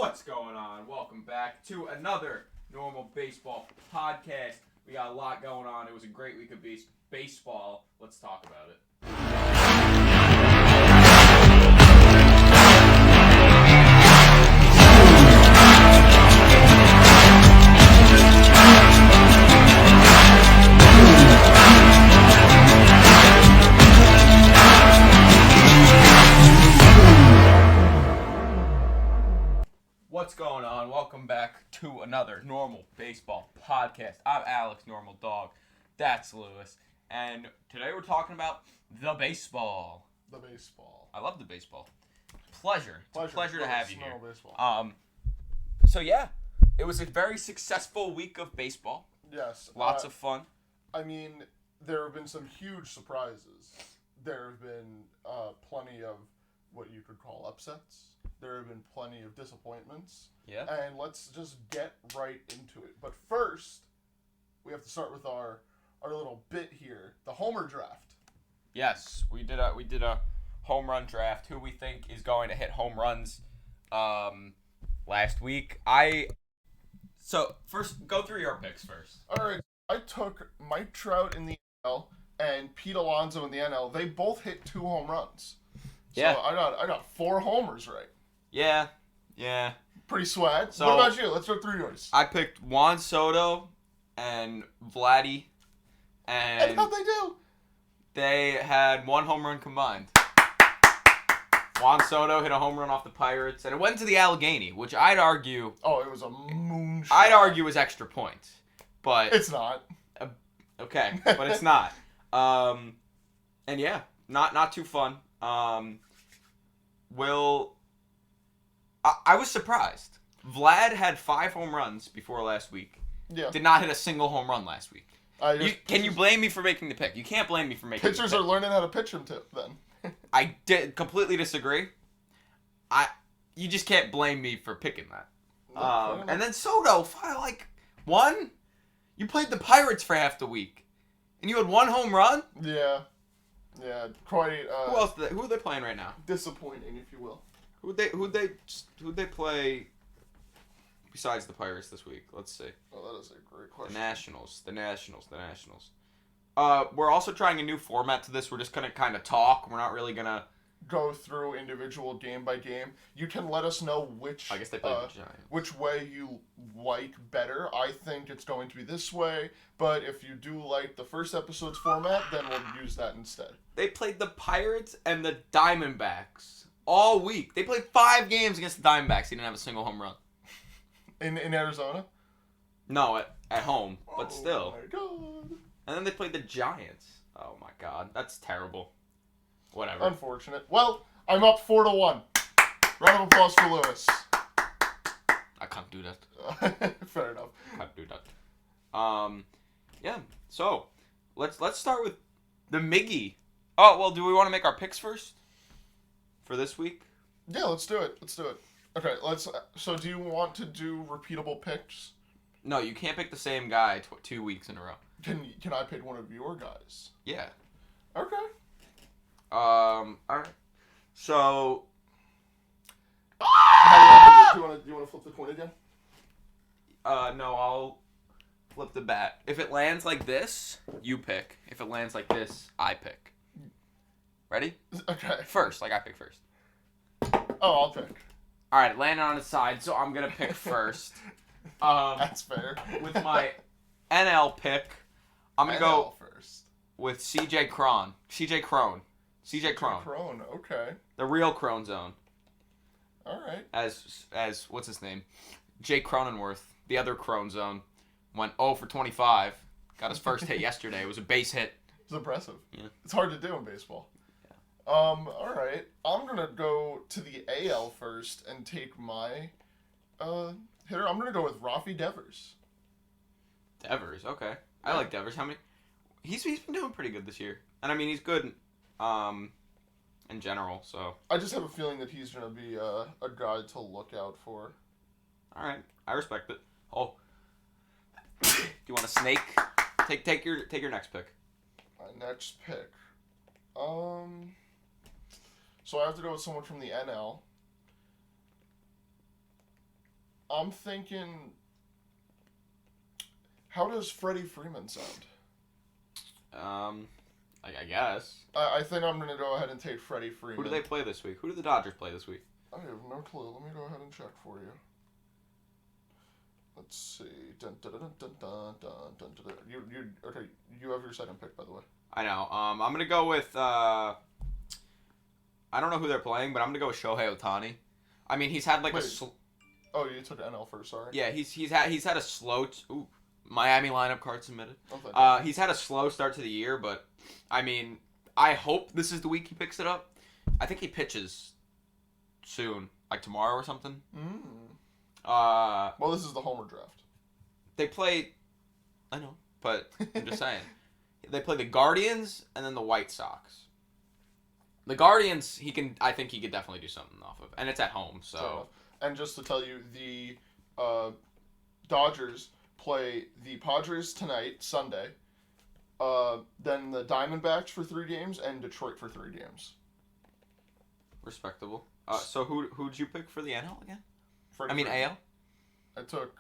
What's going on? Welcome back to another normal baseball podcast. We got a lot going on. It was a great week of baseball. Let's talk about it. What's going on? Welcome back to another normal baseball podcast. I'm Alex, normal dog. That's Lewis. And today we're talking about the baseball. The baseball. I love the baseball. Pleasure to have you here. Baseball. So yeah, it was a very successful week of baseball. Yes. Lots of fun. I mean, there have been some huge surprises. There have been plenty of what you could call upsets. There have been plenty of disappointments. Yeah. And let's just get right into it. But first, we have to start with our little bit here, the homer draft. Yes, we did a home run draft. Who we think is going to hit home runs last week. So first, go through your picks first. All right. I took Mike Trout in the NL and Pete Alonso in the NL. They both hit 2 home runs. So yeah. I got 4 homers right. Yeah. Pretty swag. So, what about you? Let's go through yours. I picked Juan Soto and Vladdy. And how'd they do? They had 1 home run combined. Juan Soto hit a home run off the Pirates, and it went to the Allegheny, which I'd argue... Oh, it was a moonshot. I'd argue was extra points. But... It's not. Okay, but it's not. And yeah, not too fun. I was surprised. Vlad had 5 home runs before last week. Yeah. Did not hit a single home run last week. Can you blame me for making the pick? You can't blame me for making the pick. Pitchers are learning how to pitch him too, then. I completely disagree. You just can't blame me for picking that. And then Soto, one? You played the Pirates for half the week. And you had 1 home run? Yeah, quite. Who else? Who are they playing right now? Disappointing, if you will. Who'd they play besides the Pirates this week? Let's see. Oh, that is a great question. The Nationals. We're also trying a new format to this. We're just gonna kind of talk. We're not really gonna go through individual game by game. You can let us know which. I guess they played the Giants. Which way you like better. I think it's going to be this way. But if you do like the first episode's format, then we'll use that instead. They played the Pirates and the Diamondbacks all week. They played 5 games against the Diamondbacks. They didn't have a single home run. In Arizona? No, at home, but still. Oh my god. And then they played the Giants. Oh my god, that's terrible. Whatever. Unfortunate. Well, I'm up 4-1. Round of applause for Lewis. I can't do that. Fair enough. Can't do that. Yeah. So, let's start with the Miggy. Oh well, do we want to make our picks first for this week? Yeah, let's do it. Okay, so do you want to do repeatable picks? No, you can't pick the same guy 2 weeks in a row. Can I pick one of your guys? Yeah. Okay. All right. So. Do you want to flip the coin again? No, I'll flip the bat. If it lands like this, you pick. If it lands like this, I pick. Ready? Okay. First, I pick first. Oh, I'll pick. All right, it landed on its side, so I'm gonna pick first. That's fair. With my NL pick, I'm gonna go first with CJ Cron. CJ Crone, okay. the real Crone Zone. All right. As what's his name? Jake Cronenworth, the other Crone Zone, went 0 for 25. Got his first hit yesterday. It was a base hit. It's impressive. Yeah. It's hard to do in baseball. Yeah. All right. I'm gonna go to the AL first and take my hitter. I'm gonna go with Rafi Devers. Devers, okay. I like Devers. How many? He's been doing pretty good this year, and I mean he's good, in general. So I just have a feeling that he's gonna be a guy to look out for. All right, I respect it. Oh, do you want a snake? Take your next pick. My next pick. So I have to go with someone from the NL. I'm thinking, how does Freddie Freeman sound? I guess. I think I'm going to go ahead and take Freddie Freeman. Who do they play this week? Who do the Dodgers play this week? I have no clue. Let me go ahead and check for you. Let's see. Dun, dun, dun, dun, dun, dun, dun, dun. Okay, you have your second pick, by the way. I know. I'm going to go with, I don't know who they're playing, but I'm going to go with Shohei Ohtani. I mean, he's had like Oh, you took NL first, sorry. Yeah, he's had a slow... Miami lineup card submitted. Okay. He's had a slow start to the year, but, I mean, I hope this is the week he picks it up. I think he pitches soon, like tomorrow or something. Well, this is the Homer draft. They play... I know, but I'm just saying. They play the Guardians and then the White Sox. The Guardians, I think he could definitely do something off of. And it's at home, so... And just to tell you, the Dodgers play the Padres tonight, Sunday. Then the Diamondbacks for 3 games and Detroit for 3 games. Respectable. So who'd you pick for the NL again? Freddie Freeman. AL? I took...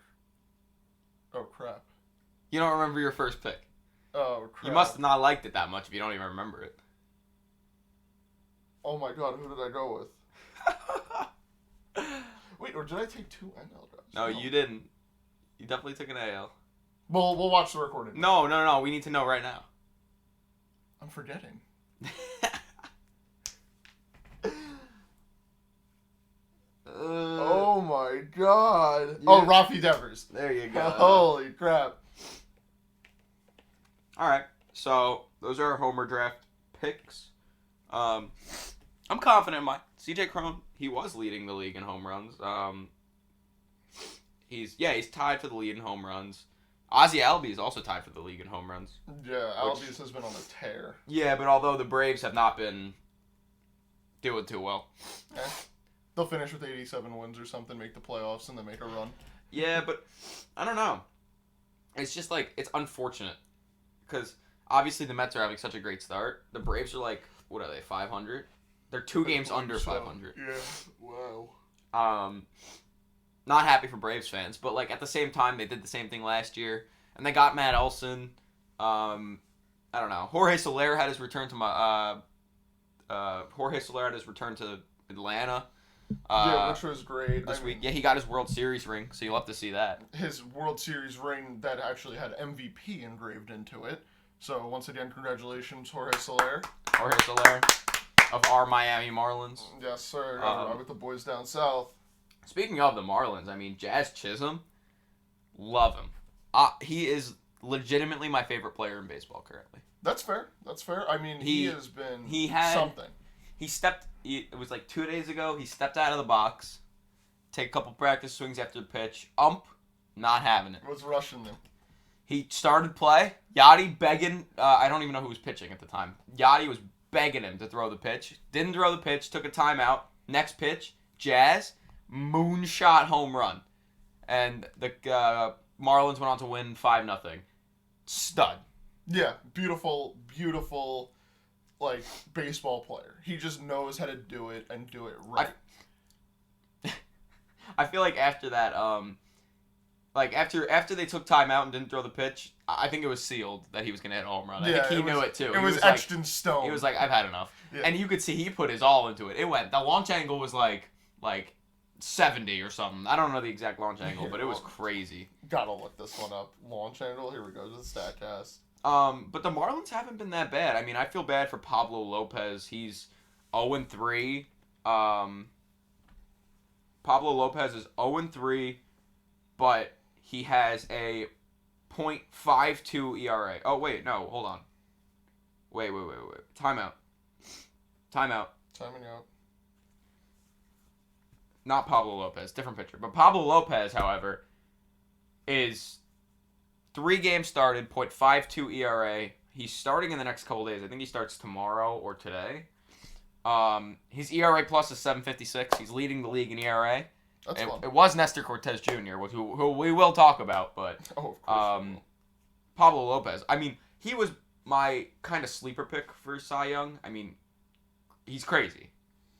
Oh, crap. You don't remember your first pick. Oh, crap. You must have not liked it that much if you don't even remember it. Oh, my God. Who did I go with? Wait, or did I take 2 NL drafts? No, you didn't. You definitely took an AL. Well, we'll watch the recording. No. We need to know right now. I'm forgetting. Oh, my God. Oh, Rafi Devers. There you go. Holy crap. All right. So, those are our Homer draft picks. I'm confident in mine. CJ Cron, he was leading the league in home runs. He's tied for the lead in home runs. Ozzie Albies is also tied for the league in home runs. Yeah, Albies has been on a tear. Yeah, but although the Braves have not been doing too well. They'll finish with 87 wins or something, make the playoffs, and then make a run. Yeah, but I don't know. It's just like, it's unfortunate. Because obviously the Mets are having such a great start. The Braves are like, what are they, 500? They're 2 games under 500. Yeah, wow. Not happy for Braves fans, but like at the same time, they did the same thing last year, and they got Matt Olson. I don't know. Jorge Soler had his return to Atlanta. Yeah, which was great. This week. Yeah, he got his World Series ring, so you'll have to see that. His World Series ring that actually had MVP engraved into it. So once again, congratulations, Jorge Soler. Jorge Soler of our Miami Marlins. Yes, sir. Right with the boys down south. Speaking of the Marlins, I mean, Jazz Chisholm, love him. He is legitimately my favorite player in baseball currently. That's fair. I mean, he has been something. It was like 2 days ago, he stepped out of the box, take a couple practice swings after the pitch, not having it. Was rushing them. He started play, Yachty begging, I don't even know who was pitching at the time. Yachty was begging him to throw the pitch. Didn't throw the pitch, took a timeout. Next pitch, Jazz, moonshot home run. And the Marlins went on to win 5-0. Stud. Yeah, beautiful, like, baseball player. He just knows how to do it and do it right. I feel like after that, after they took timeout and didn't throw the pitch, I think it was sealed that he was going to hit a home run. I think he knew it too. It was etched in stone. He was like, I've had enough. Yeah. And you could see he put his all into it. The launch angle was like 70 or something. I don't know the exact launch angle, but it was crazy. Gotta look this one up. Launch angle, here we go, to the StatCast. But the Marlins haven't been that bad. I mean, I feel bad for Pablo Lopez. He's 0-3. Pablo Lopez is 0-3, but he has a .52 ERA. Oh, wait, no, hold on. Wait. Timeout. Timing out. Not Pablo Lopez, different pitcher. But Pablo Lopez, however, is 3 games started, .52 ERA. He's starting in the next couple days. I think he starts tomorrow or today. His ERA plus is 7.56. He's leading the league in ERA. That's fun. It was Nestor Cortez Jr., who we will talk about, but of course Pablo Lopez. I mean, he was my kind of sleeper pick for Cy Young. I mean, he's crazy.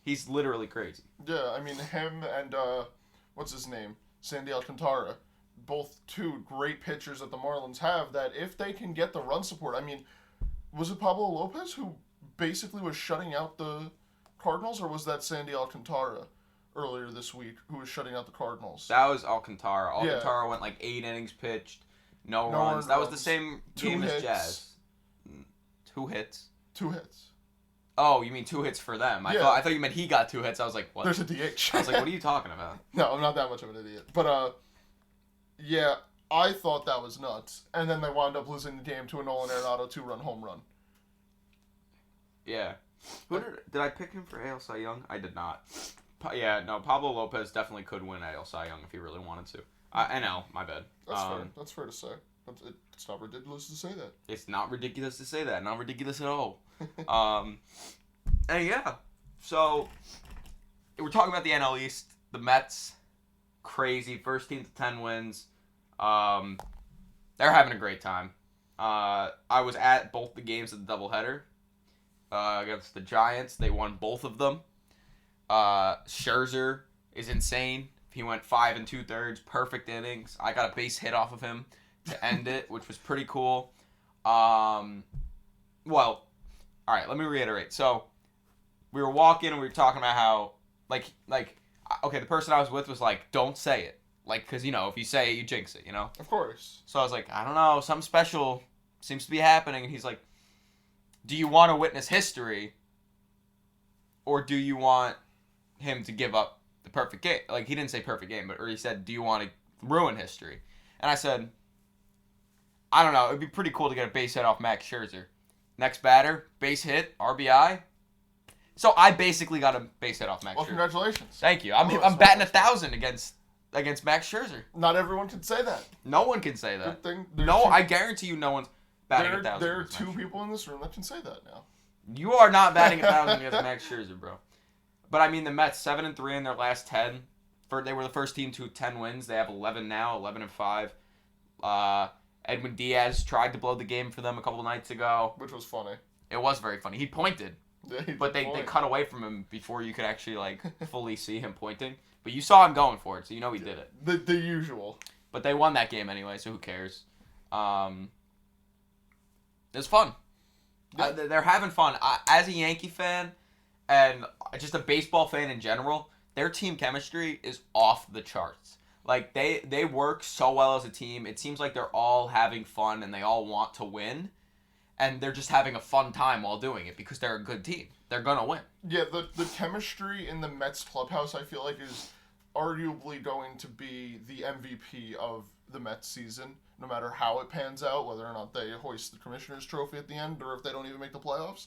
He's literally crazy. Yeah, I mean, him and, what's his name? Sandy Alcantara. Both two great pitchers that the Marlins have that if they can get the run support, I mean, was it Pablo Lopez who basically was shutting out the Cardinals, or was that Sandy Alcantara earlier this week who was shutting out the Cardinals? That was Alcantara. Alcantara went like 8 innings pitched, no runs. That was the same game as Jazz. 2 hits. 2 hits. Oh, you mean 2 hits for them? I thought you meant he got 2 hits. I was like, what? There's a DH. I was like, what are you talking about? No, I'm not that much of an idiot. But yeah, I thought that was nuts. And then they wound up losing the game to a Nolan Aaronato 2-run home run. Yeah. Did I pick him for AL Cy Young? I did not. Pablo Lopez definitely could win AL Cy Young if he really wanted to. I know, my bad. That's fair. That's fair to say. It's not ridiculous to say that. It's not ridiculous to say that. Not ridiculous at all. And yeah, so we're talking about the NL East. The Mets, crazy, first team to 10 wins. They're having a great time. I was at both the games of the doubleheader against the Giants. They won both of them. Scherzer is insane. He went 5 2/3, perfect innings. I got a base hit off of him to end it, which was pretty cool. Well, all right, let me reiterate. So, we were walking and we were talking about how, okay, the person I was with was like, don't say it. Like, because, if you say it, you jinx it, Of course. So I was like, I don't know, something special seems to be happening. And he's like, do you want to witness history? Or do you want him to give up the perfect game? Like, he didn't say perfect game, or he said, do you want to ruin history? And I said, I don't know, it'd be pretty cool to get a base hit off Max Scherzer. Next batter, base hit, RBI. So I basically got a base hit off Max Scherzer. Well, congratulations. Thank you. I'm batting 1,000 against Max Scherzer. Not everyone can say that. No one can say that. Good thing. I guarantee you no one's batting 1,000. There are 2 people in this room that can say that now. You are not batting 1,000 against Max Scherzer, bro. But I mean, the Mets 7-3 in their last 10. They were the first team to 10 wins. They have 11 now, 11-5. Edwin Diaz tried to blow the game for them a couple of nights ago, which was funny. It was very funny. He pointed, but they cut away from him before you could actually fully see him pointing. But you saw him going for it, so you know he did it. The usual. But they won that game anyway, so who cares? It was fun. Yeah. They're having fun. As a Yankee fan and just a baseball fan in general, their team chemistry is off the charts. Like, they work so well as a team. It seems like they're all having fun and they all want to win. And they're just having a fun time while doing it because they're a good team. They're going to win. Yeah, the chemistry in the Mets clubhouse, I feel like, is arguably going to be the MVP of the Mets season, no matter how it pans out, whether or not they hoist the Commissioner's Trophy at the end or if they don't even make the playoffs.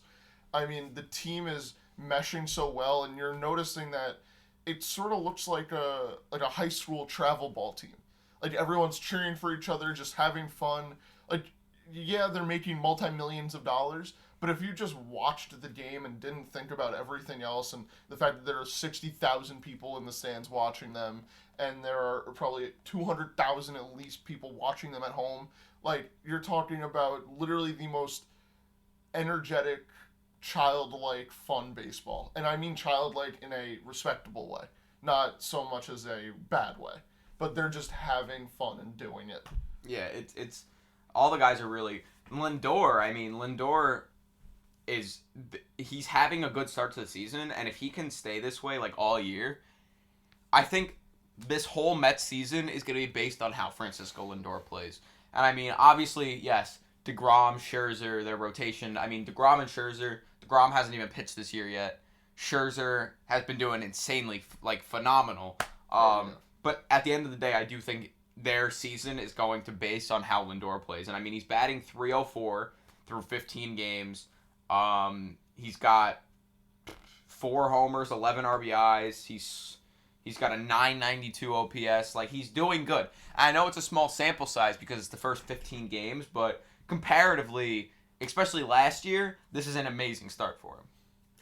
I mean, the team is meshing so well, and you're noticing that it sort of looks like a high school travel ball team. Like, everyone's cheering for each other, just having fun. Like, yeah, they're making multi-millions of dollars, but if you just watched the game and didn't think about everything else and the fact that there are 60,000 people in the stands watching them and there are probably 200,000 at least people watching them at home, like, you're talking about literally the most energetic, childlike, fun baseball. And I mean childlike in a respectable way, not so much as a bad way. But they're just having fun and doing it. Yeah, it's all the guys are really... Lindor he's having a good start to the season, and if he can stay this way all year, I think this whole Mets season is going to be based on how Francisco Lindor plays. And I mean, obviously, yes, DeGrom, Scherzer, their rotation. I mean, DeGrom and Scherzer, DeGrom hasn't even pitched this year yet. Scherzer has been doing insanely, phenomenal. But at the end of the day, I do think their season is going to base on how Lindor plays. And I mean, he's batting .304 through 15 games. He's got 4 homers, 11 RBIs. He's got a .992 OPS. He's doing good. I know it's a small sample size because it's the first 15 games, but comparatively, especially last year, this is an amazing start for him.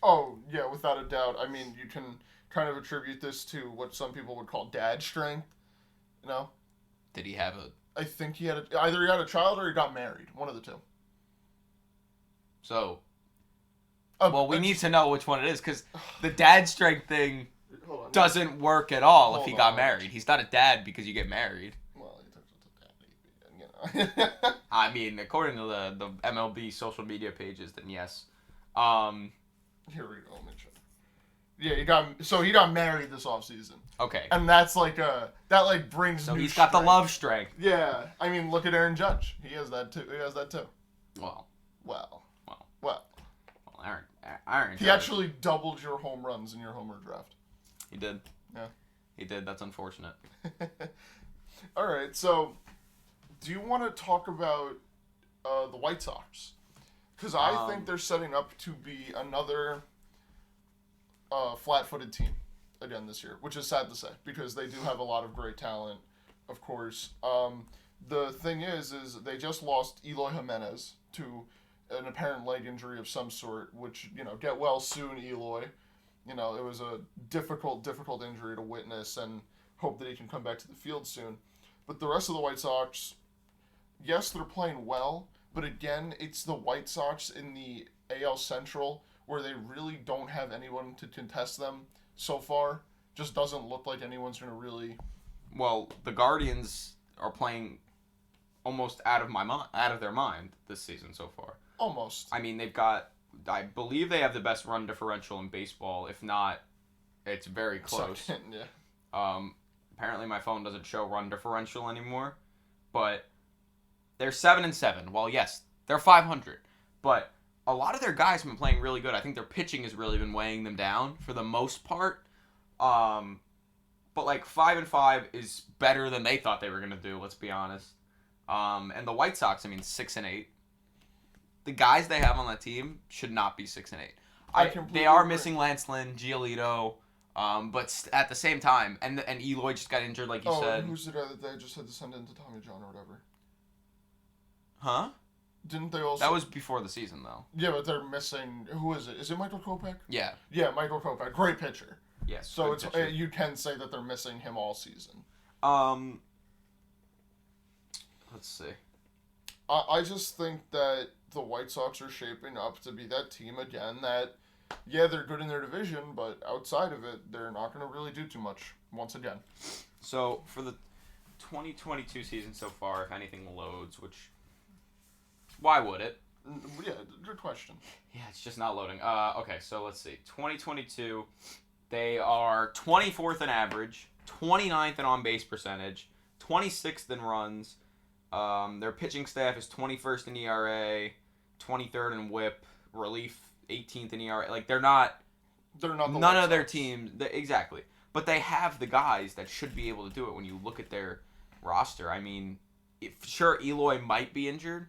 Oh, yeah, without a doubt. I mean, you can kind of attribute this to what some people would call dad strength, Did he have I think either he had a child or he got married. One of the two. So, we need to know which one it is, because the dad strength thing Hold on. doesn't work at all if he got on. married. He's not a dad because you get married. Well, he turns into dad, you know. I mean, according to the MLB social media pages, then yes. Here we go. Let me check. Yeah, he got married this offseason. Okay. And that's like that brings So new he's got the strength. love strength. Yeah. I mean, look at Aaron Judge. He has that too. Well, Aaron. He actually doubled your home runs in your homer draft. He did. Yeah. He did. That's unfortunate. All right. So, do you want to talk about the White Sox? Because I think they're setting up to be another flat-footed team again this year, which is sad to say because they do have a lot of great talent, of course. The thing is they just lost Eloy Jimenez to an apparent leg injury of some sort, which, get well soon, Eloy. It was a difficult injury to witness and hope that he can come back to the field soon. But the rest of the White Sox, yes, they're playing well, but again, it's the White Sox in the AL Central where they really don't have anyone to contest them so far. Just doesn't look like anyone's going to really... Well, the Guardians are playing almost out of their mind this season so far. Almost. I mean, I believe they have the best run differential in baseball. If not, it's very close. Second, yeah. Apparently my phone doesn't show run differential anymore, but they're 7-7. Well, yes, they're 500, but a lot of their guys have been playing really good. I think their pitching has really been weighing them down for the most part. But 5-5 is better than they thought they were gonna do. Let's be honest. And the White Sox, 6-8. The guys they have on that team should not be 6-8. They are missing Lance Lynn, Giolito, but at the same time, and Eloy just got injured, like you said. And who's the guy that they just had to send into Tommy John or whatever? Huh? Didn't they also? That was before the season, though. Yeah, but they're missing. Who is it? Is it Michael Kopech? Yeah. Yeah, Michael Kopech, great pitcher. Yes. So you can say that they're missing him all season. Let's see. I just think that the White Sox are shaping up to be that team again that, yeah, they're good in their division, but outside of it, they're not going to really do too much once again. So, for the 2022 season so far, if anything loads, which... Why would it? Yeah, good question. Yeah, it's just not loading. Okay, so let's see. 2022, they are 24th in average, 29th in on-base percentage, 26th in runs. Their pitching staff is 21st in ERA, 23rd in WHIP, relief 18th in ERA. They're not none of their teams. Exactly. But they have the guys that should be able to do it when you look at their roster. I mean, sure, Eloy might be injured.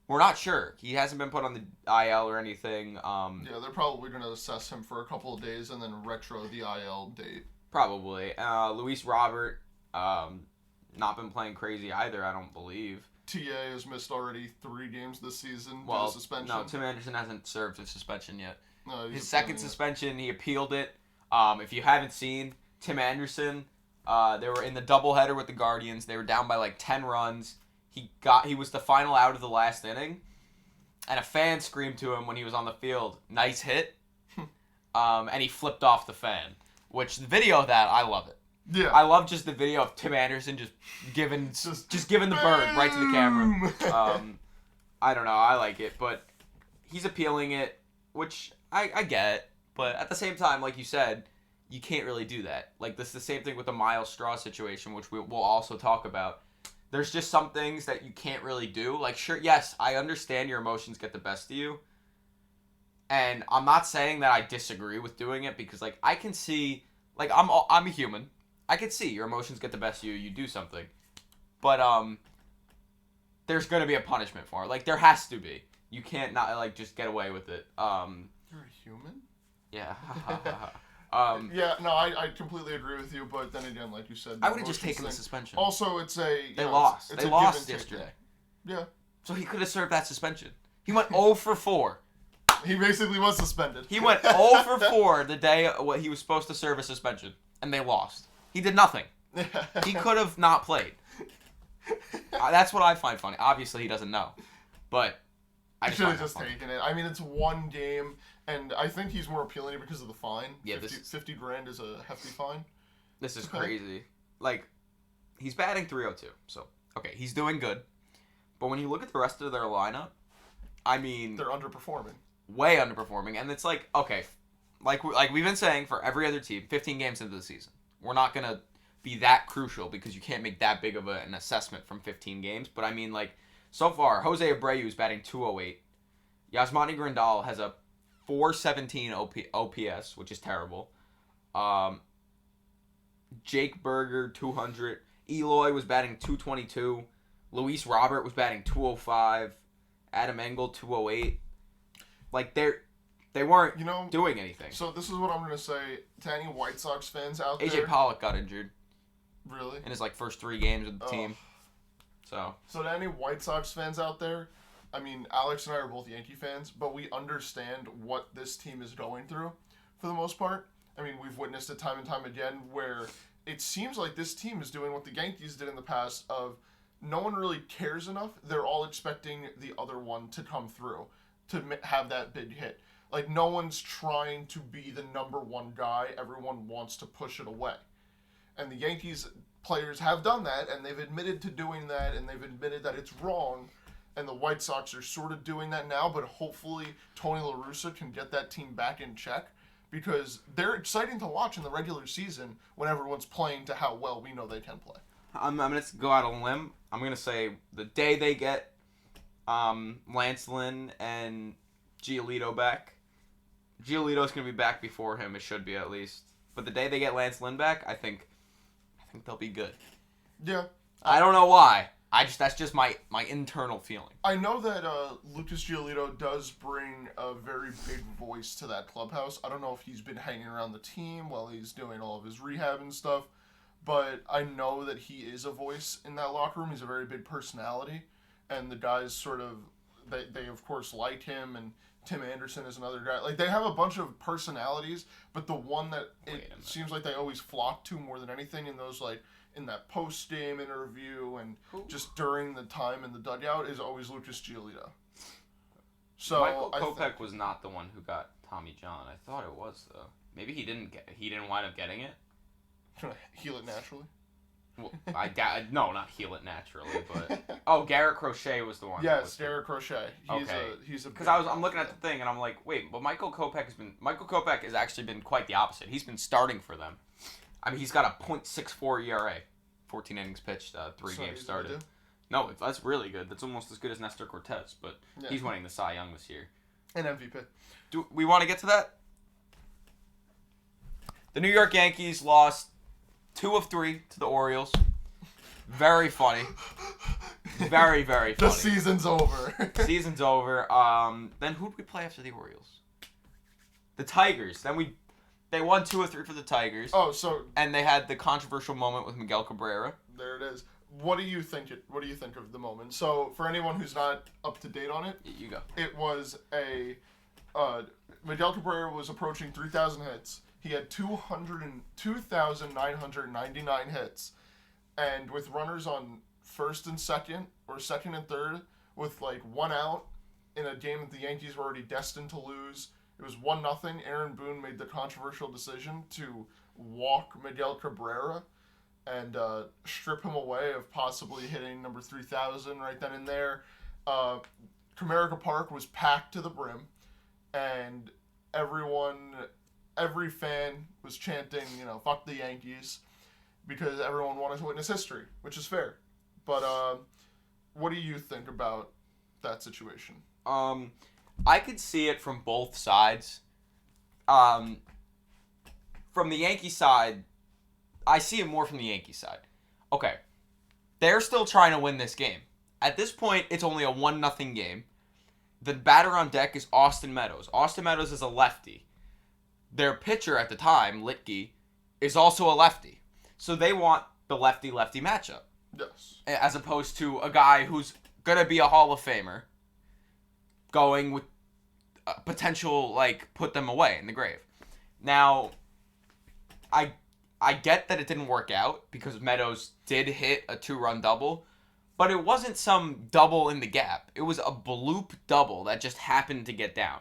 We're not sure. He hasn't been put on the IL or anything. Yeah, they're probably going to assess him for a couple of days and then retro the IL date. Probably. Luis Robert, not been playing crazy either, I don't believe. TA has missed already 3 games this season due Well, to suspension. no, Tim Anderson hasn't served his suspension yet. No, His second suspension, he appealed it. If you haven't seen, Tim Anderson, they were in the doubleheader with the Guardians. They were down by 10 runs. He was the final out of the last inning, and a fan screamed to him when he was on the field, "Nice hit," and he flipped off the fan. Which the video of that, I love it. Yeah, I love just the video of Tim Anderson just giving the bird right to the camera. I don't know, I like it, but he's appealing it, which I get, but at the same time, like you said, you can't really do that. This is the same thing with the Miles Straw situation, which we'll also talk about. There's just some things that you can't really do. Sure, yes, I understand your emotions get the best of you. And I'm not saying that I disagree with doing it because, I can see, I'm a human. I can see your emotions get the best of you. You do something. But, there's going to be a punishment for it. There has to be. You can't not, just get away with it. You're a human? Yeah. Yeah, no, I completely agree with you, but then again, like you said, I would have just taken the suspension. Also, they lost. They lost yesterday. Yeah. So he could have served that suspension. He went 0 for 4. He basically was suspended. He went 0 for 4 the day he was supposed to serve a suspension, and they lost. He did nothing. He could have not played. That's what I find funny. Obviously, he doesn't know, but He should have just taken it. I mean, it's one game, and I think he's more appealing because of the fine. Yeah, 50 grand is a hefty fine. This is crazy. Like, he's batting .302, so, okay, he's doing good. But when you look at the rest of their lineup, I mean... They're underperforming. Way underperforming, and it's like, okay, like we've been saying for every other team, 15 games into the season, we're not going to be that crucial because you can't make that big of an assessment from 15 games. But I mean, like, so far, Jose Abreu is batting .208. Yasmani Grandal has a .417 OPS, which is terrible. Jake Berger, 200. Eloy was batting .222. Luis Robert was batting .205. Adam Engel, .208. Like, they weren't doing anything. So this is what I'm going to say to any White Sox fans out there. AJ Pollock got injured. Really? In his, like, first 3 games with the team. So to any White Sox fans out there, I mean, Alex and I are both Yankee fans, but we understand what this team is going through for the most part. I mean, we've witnessed it time and time again where it seems like this team is doing what the Yankees did in the past of no one really cares enough. They're all expecting the other one to come through to have that big hit. Like, no one's trying to be the number one guy. Everyone wants to push it away. And the Yankees players have done that, and they've admitted to doing that, and they've admitted that it's wrong. And the White Sox are sort of doing that now, but hopefully Tony La Russa can get that team back in check because they're exciting to watch in the regular season when everyone's playing to how well we know they can play. I'm going to go out on a limb. I'm going to say the day they get Lance Lynn and Giolito back, Giolito's going to be back before him. It should be at least. But the day they get Lance Lynn back, I think they'll be good. Yeah. I don't know why. That's just my internal feeling. I know that Lucas Giolito does bring a very big voice to that clubhouse. I don't know if he's been hanging around the team while he's doing all of his rehab and stuff, but I know that he is a voice in that locker room. He's a very big personality, and the guys sort of they of course like him, and Tim Anderson is another guy. Like, they have a bunch of personalities, but the one that it seems like they always flock to more than anything in those, like, in that post-game interview and just during the time in the dugout is always Lucas Giolito. So Michael Kopech was not the one who got Tommy John. I thought it was, though. Maybe he didn't wind up getting it. Heal it naturally? Well, no, not heal it naturally, but Garrett Crochet was the one. Yes, Garrett Crochet. He's a because I'm looking at the thing and I'm like, wait, but Michael Kopech has actually been quite the opposite. He's been starting for them. I mean, he's got a .64 ERA, 14 innings pitched, 3 games started. No, that's really good. That's almost as good as Nestor Cortez, but he's winning the Cy Young this year. And MVP. Do we want to get to that? The New York Yankees lost 2 of 3 to the Orioles. Very funny. Very, very funny. The season's over. Season's over. Then who did we play after the Orioles? The Tigers. Then they won 2 of 3 for the Tigers. And they had the controversial moment with Miguel Cabrera. There it is. What do you think of the moment? So, for anyone who's not up to date on it, you go. It was Miguel Cabrera was approaching 3,000 hits. He had 2,999 hits. And with runners on first and second, or second and third, with like 1 out in a game that the Yankees were already destined to lose, it was 1-0. Aaron Boone made the controversial decision to walk Miguel Cabrera and strip him away of possibly hitting number 3,000 right then and there. Comerica Park was packed to the brim, and every fan was chanting, fuck the Yankees, because everyone wanted to witness history, which is fair. But what do you think about that situation? I could see it from both sides. From the Yankee side, I see it more from the Yankee side. Okay, they're still trying to win this game. At this point, it's only a 1-0 game. The batter on deck is Austin Meadows. Austin Meadows is a lefty. Their pitcher at the time, Litke, is also a lefty. So they want the lefty-lefty matchup. Yes. As opposed to a guy who's going to be a Hall of Famer going with potential, put them away in the grave. Now, I get that it didn't work out because Meadows did hit a 2-run double, but it wasn't some double in the gap. It was a bloop double that just happened to get down.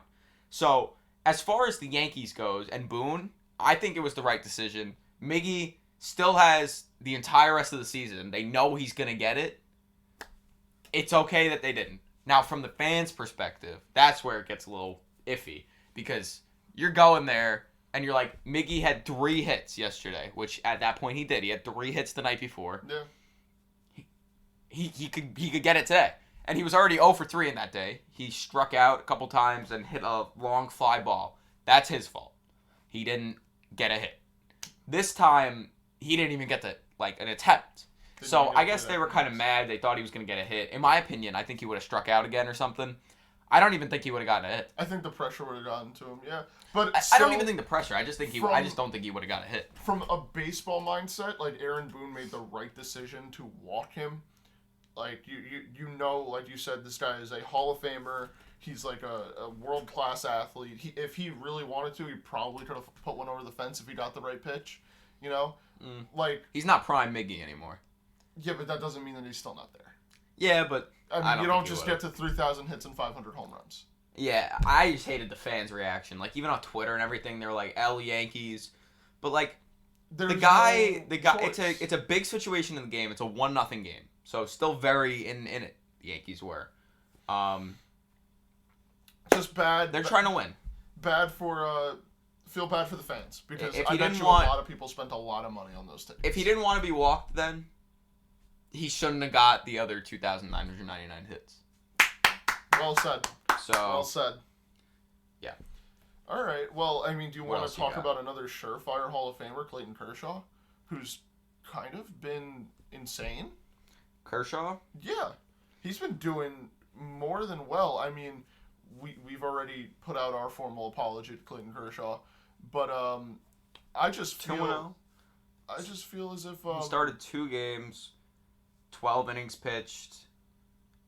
So, as far as the Yankees goes and Boone, I think it was the right decision. Miggy still has the entire rest of the season. They know he's going to get it. It's okay that they didn't. Now, from the fans' perspective, that's where it gets a little iffy. Because you're going there, and you're like, Miggy had 3 hits yesterday, which at that point he did. He had 3 hits the night before. Yeah. He could get it today. And he was already 0 for 3 in that day. He struck out a couple times and hit a long fly ball. That's his fault. He didn't get a hit. This time, he didn't even get an attempt. So I guess they were kind of mad. They thought he was going to get a hit. In my opinion, I think he would have struck out again or something. I don't even think he would have gotten a hit. I think the pressure would have gotten to him, yeah. But I don't even think the pressure. I just don't think he would have got a hit. From a baseball mindset, like Aaron Boone made the right decision to walk him. Like you know, like you said, this guy is a Hall of Famer. He's like a world class athlete. If he really wanted to, he probably could have put one over the fence if he got the right pitch. You know, like he's not prime Miggy anymore. Yeah, but that doesn't mean that he's still not there. Yeah, but I mean, you don't just get to 3,000 hits and 500 home runs. Yeah, I just hated the fans' reaction. Like even on Twitter and everything, they were like "L Yankees," but like the guy, it's a big situation in the game. It's a 1-0 game, so still very in it. The Yankees were. Just bad. They're trying to win. Feel bad for the fans because if I bet you a lot of people spent a lot of money on those tickets. If he didn't want to be walked, then he shouldn't have got the other 2,999 hits. Well said. Well said. Yeah. All right. Well, I mean, do you want to talk about another surefire Hall of Famer, Clayton Kershaw, who's kind of been insane? Kershaw? Yeah. He's been doing more than well. I mean, we've already put out our formal apology to Clayton Kershaw, but I just feel as if he started 2 games, 12 innings pitched,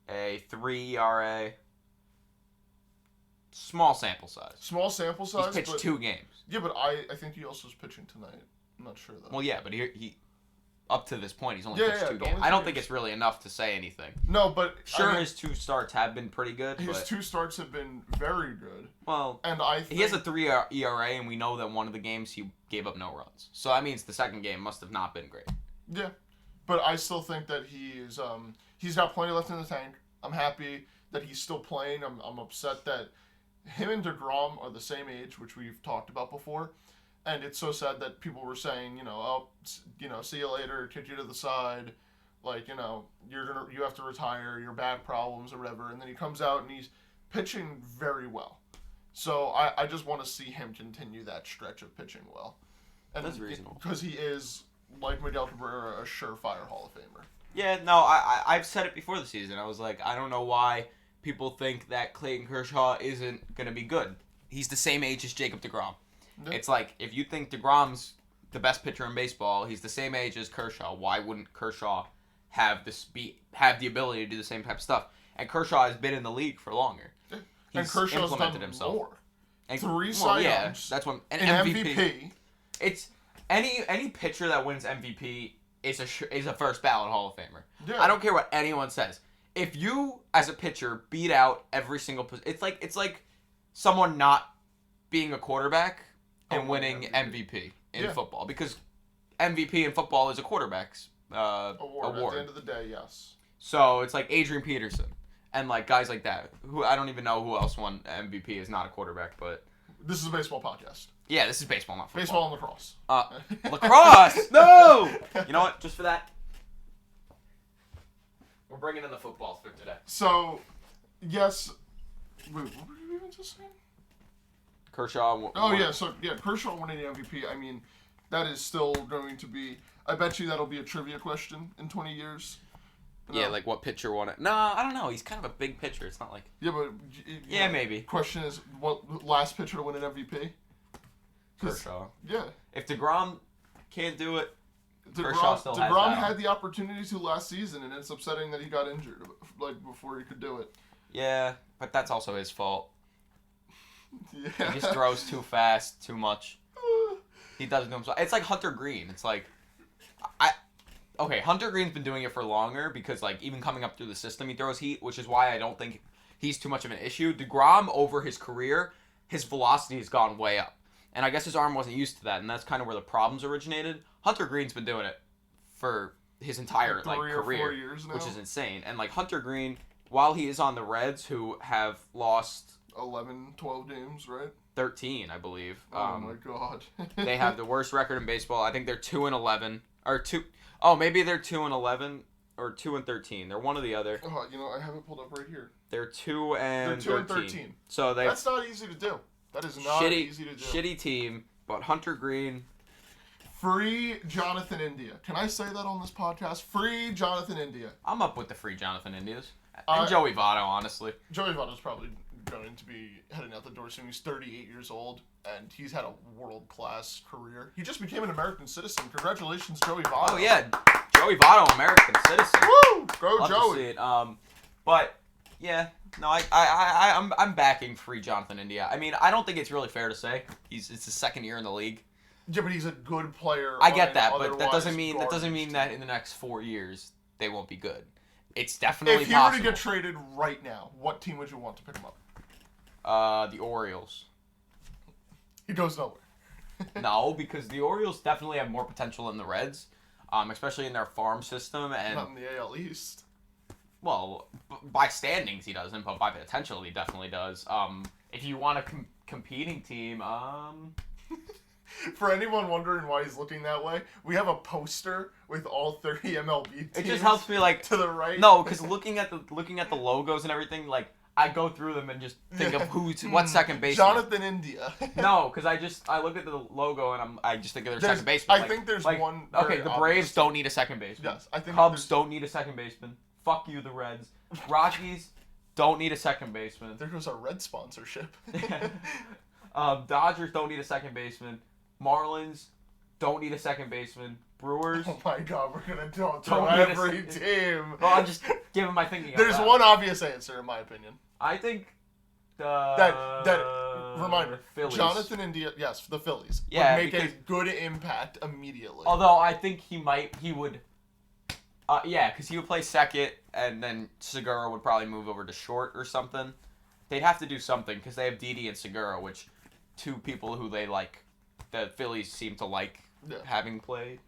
a 3 ERA. Small sample size. He's pitched 2 games. Yeah, but I think he also is pitching tonight. I'm not sure though. Well, yeah, but he up to this point he's only pitched 2 games. I don't think it's really enough to say anything. No, but his 2 starts have been pretty good. His 2 starts have been very good. Well, and I think he has a 3 ERA, and we know that one of the games he gave up no runs. So that means the second game must have not been great. Yeah, but I still think that he's got plenty left in the tank. I'm happy that he's still playing. I'm upset that him and DeGrom are the same age, which we've talked about before. And it's so sad that people were saying, see you later, kick you to the side, like, you have to retire, your back problems or whatever. And then he comes out and he's pitching very well. So I just want to see him continue that stretch of pitching well. And that's reasonable. Because he is, like Miguel Cabrera, a surefire Hall of Famer. Yeah, no, I've said it before the season. I was like, I don't know why people think that Clayton Kershaw isn't going to be good. He's the same age as Jacob deGrom. Yeah. It's like, if you think DeGrom's the best pitcher in baseball, he's the same age as Kershaw. Why wouldn't Kershaw have the ability to do the same type of stuff? And Kershaw has been in the league for longer. Yeah. And Kershaw's implemented done himself. More. And, 3 Cy Youngs. Yeah, that's one. An MVP. It's any pitcher that wins MVP is a first ballot Hall of Famer. Yeah. I don't care what anyone says. If you, as a pitcher, beat out every single position, it's like someone not being a quarterback and winning MVP in football, because MVP in football is a quarterback's award. At the end of the day, yes. So it's like Adrian Peterson and like guys like that, who I don't even know who else won MVP is not a quarterback, but this is a baseball podcast. Yeah, this is baseball, not football. Baseball and lacrosse. Lacrosse! No! You know what? Just for that, we're bringing in the football for today. So, yes. Wait, what were you even just saying? Kershaw. Kershaw winning the MVP. I mean, that is still going to be. I bet you that'll be a trivia question in 20 years. Yeah, like what pitcher won it? No, I don't know. He's kind of a big pitcher. It's not like. Yeah, but. Maybe. Question is, what last pitcher to win an MVP? Kershaw. Yeah. If DeGrom can't do it, Kershaw still has DeGrom had the opportunity to last season, and it's upsetting that he got injured before he could do it. Yeah, but that's also his fault. Yeah. He just throws too fast, too much. He does it to himself. It's like Hunter Green. It's like, okay, Hunter Green's been doing it for longer because, like, even coming up through the system, he throws heat, which is why I don't think he's too much of an issue. DeGrom, over his career, his velocity has gone way up. And I guess his arm wasn't used to that, and that's kind of where the problems originated. Hunter Green's been doing it for his entire, like, career, 4 years now. which is insane. And, like, Hunter Green, while he is on the Reds, who have lost 11, 12 games, right? 13, I believe. Oh my god. They have the worst record in baseball. I think they're 2-11 or 2. Oh, maybe they're 2-11 or 2-13. They're one or the other. Oh, you know, I have it pulled up right here. They're 2-13. They're 2-13. So that's not easy to do. That is not easy to do. Shitty team, but Hunter Green. Free Jonathan India. Can I say that on this podcast? Free Jonathan India. I'm up with the free Jonathan Indias. And Joey Votto, honestly. Joey Votto's probably going to be heading out the door soon. He's 38 years old, and he's had a world-class career. He just became an American citizen. Congratulations, Joey Votto. Oh, yeah. Joey Votto, American citizen. Woo! Go, Love Joey. To see it. But, yeah. No, I'm backing free Jonathan India. I mean, I don't think it's really fair to say. It's his second year in the league. Yeah, but he's a good player. I get that, but that doesn't mean that in the next 4 years they won't be good. It's definitely possible. If he were to get traded right now, what team would you want to pick him up? The Orioles. He goes nowhere. No, because the Orioles definitely have more potential than the Reds, especially in their farm system. And not in the AL East. Well, by standings he doesn't, but by potential he definitely does. If you want a competing team, For anyone wondering why he's looking that way, we have a poster with all 30 MLB teams. It just helps me, like, to the right. No, because looking at the logos and everything, like, I go through them and just think of what second baseman. Jonathan India. No, because I look at the logo and I just think of their second baseman. I think there's one. Okay, the Braves don't need a second baseman. Yes, I think Cubs don't need a second baseman. Fuck you, the Reds. Rockies don't need a second baseman. There goes our Red sponsorship. Dodgers don't need a second baseman. Marlins don't need a second baseman. Brewers. Oh my God, we're gonna throw every team. Well, I'm just giving my thinking. There's one obvious answer, in my opinion. I think reminder. Phillies. Jonathan India, yes, the Phillies. Yeah, would make a good impact immediately. Although I think he would. Yeah, because he would play second, and then Segura would probably move over to short or something. They'd have to do something because they have Didi and Segura, which two people who they like. The Phillies seem to like having played.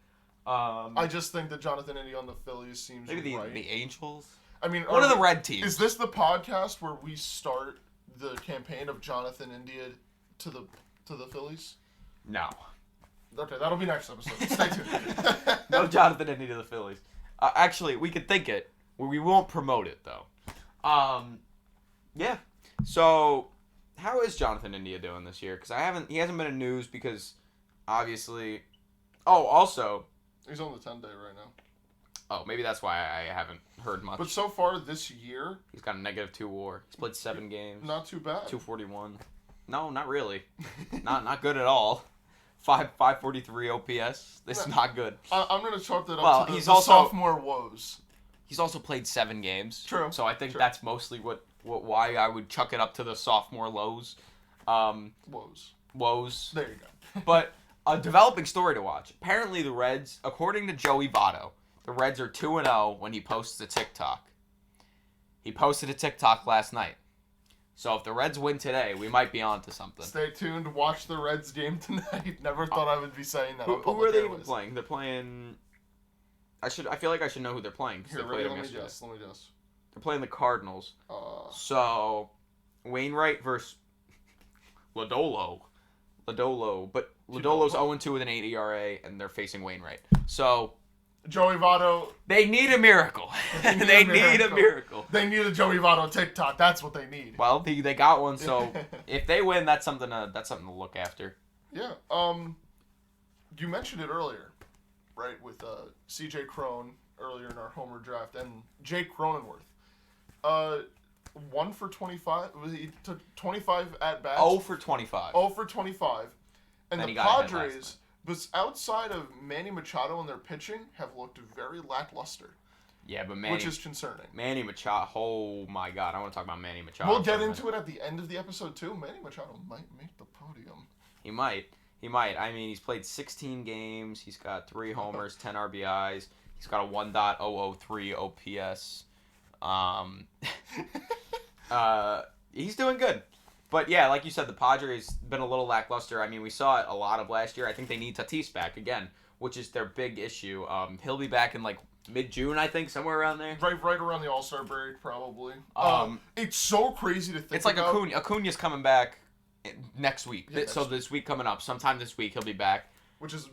I just think that Jonathan India on the Phillies seems maybe right. The Angels. I mean, one of the red teams. Is this the podcast where we start the campaign of Jonathan India to the Phillies? No. Okay, that'll be next episode. Stay tuned. No Jonathan India to the Phillies. Actually, we could think it. We won't promote it though. Yeah. So, how is Jonathan India doing this year? Because he hasn't been in news because, obviously. Oh, also. He's on the 10-day right now. Oh, maybe that's why I haven't heard much. But so far this year, he's got a -2 WAR. He's played 7 games. Not too bad. 241. No, not really. not good at all. 543 OPS. This is not good. I'm gonna chalk that up to the sophomore woes. He's also played 7 games. True. So I think that's mostly why I would chuck it up to the sophomore lows. Woes. There you go. But a developing story to watch. Apparently the Reds, according to Joey Votto, the Reds are 2-0 when he posts a TikTok. He posted a TikTok last night. So if the Reds win today, we might be on to something. Stay tuned. Watch the Reds game tonight. Never thought I would be saying that. Who are they even playing? They're playing. I feel like I should know who they're playing. Here, let me guess. They're playing the Cardinals. So Wainwright versus Lodolo. But Lodolo's 0-2 with an 8 ERA, and they're facing Wainwright. So Joey Votto. They need a miracle. They need a miracle. They need a Joey Votto TikTok. That's what they need. Well, they got one. So if they win, that's something to look after. Yeah. You mentioned it earlier, right? With C.J. Cron earlier in our Homer draft and Jake Cronenworth. 1 for 25. He took 25 at bats. 0 for 25. 0 for 25. And the Padres, but outside of Manny Machado and their pitching, have looked very lackluster. Yeah, but which is concerning. Manny Machado, oh my God, I want to talk about Manny Machado. We'll get into it at the end of the episode too. Manny Machado might make the podium. He might. I mean, he's played 16 games. He's got 3 homers, 10 RBIs. He's got a 1.003 OPS. He's doing good. But yeah, like you said, the Padres been a little lackluster. I mean, we saw it a lot of last year. I think they need Tatis back again, which is their big issue. He'll be back in like mid-June, I think, somewhere around there. Right around the All-Star break, probably. It's so crazy to think it's like about. Acuna's coming back next week. Yeah, so this week coming up, sometime this week, he'll be back.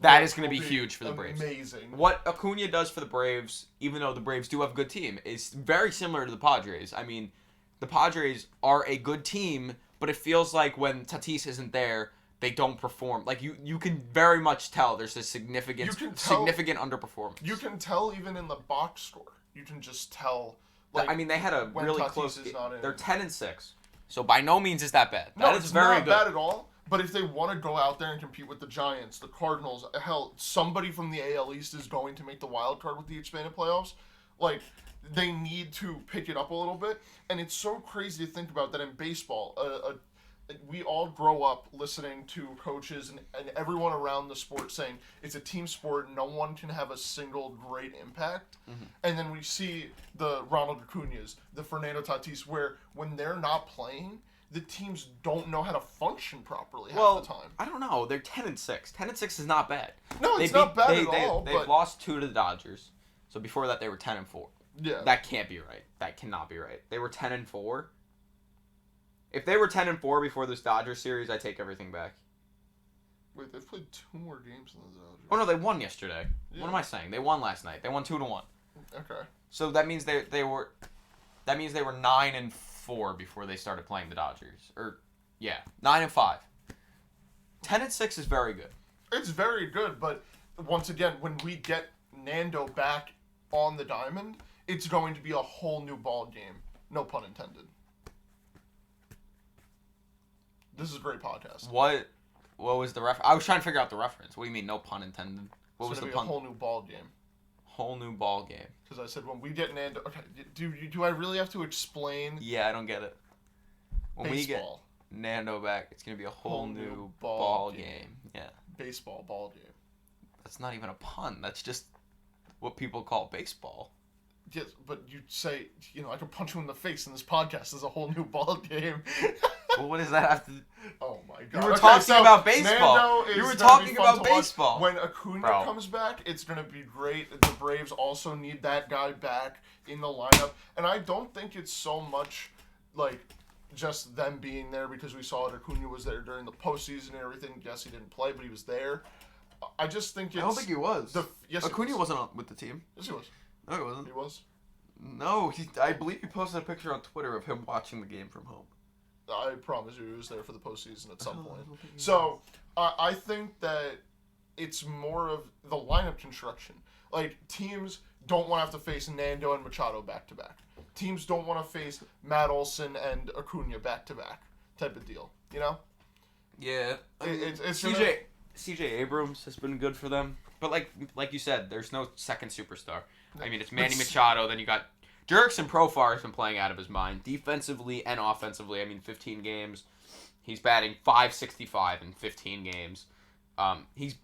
That is going to be huge for the Braves. Amazing. What Acuna does for the Braves, even though the Braves do have a good team, is very similar to the Padres. I mean, the Padres are a good team, but it feels like when Tatis isn't there, they don't perform. Like you can very much tell there's a significant underperformance. You can tell even in the box score. You can just tell. Like, I mean, they had a really close. They're 10-6, so by no means is that bad. No, it's very not bad at all. But if they want to go out there and compete with the Giants, the Cardinals, hell, somebody from the AL East is going to make the wild card with the expanded playoffs. Like, they need to pick it up a little bit. And it's so crazy to think about that in baseball. We all grow up listening to coaches and everyone around the sport saying it's a team sport. No one can have a single great impact. Mm-hmm. And then we see the Ronald Acuñas, the Fernando Tatis, where when they're not playing, the teams don't know how to function properly half the time. I don't know. They're 10-6. 10-6 is not bad. No, it's not bad at all. They've lost 2 to the Dodgers. So before that, they were 10-4. Yeah. That can't be right. That cannot be right. They were 10-4. If they were 10-4 before this Dodgers series, I take everything back. Wait, they've played 2 more games than the Dodgers. Oh no, they won yesterday. Yeah. What am I saying? They won last night. They won 2-1. Okay. So that means they were 9-4 before they started playing the Dodgers. 9-5. 10-6 is very good. It's very good, but once again, when we get Nando back on the diamond, it's going to be a whole new ball game. No pun intended. This is a great podcast. What was the reference? I was trying to figure out the reference. What do you mean, no pun intended? What was the pun? A whole new ball game. Whole new ball game. Because I said when we get Nando. Okay, do I really have to explain? Yeah, I don't get it. When baseball. We get Nando back, it's gonna be a whole new ball game. Yeah. Baseball ball game. That's not even a pun. That's just what people call baseball. Yes, but you say, I can punch you in the face in this podcast. There's a whole new ball game. Well, what does that have to... Oh, my God. You were talking about baseball. You were talking about baseball. When Acuna comes back, it's going to be great. The Braves also need that guy back in the lineup. And I don't think it's so much, just them being there because we saw that Acuna was there during the postseason and everything. Yes, he didn't play, but he was there. I just think it's... I don't think he was. Yes, Acuna wasn't with the team. Yes, he was. No, he wasn't. He was? No, I believe he posted a picture on Twitter of him watching the game from home. I promise you he was there for the postseason at some point. So, I think that it's more of the lineup construction. Teams don't want to have to face Nando and Machado back-to-back. Teams don't want to face Matt Olson and Acuna back-to-back type of deal, Yeah. It's CJ Abrams has been good for them. But like you said, there's no second superstar. I mean, it's Manny Machado, then you got Jurickson Profar has been playing out of his mind, defensively and offensively. I mean, 15 games. He's batting .565 in 15 games. He's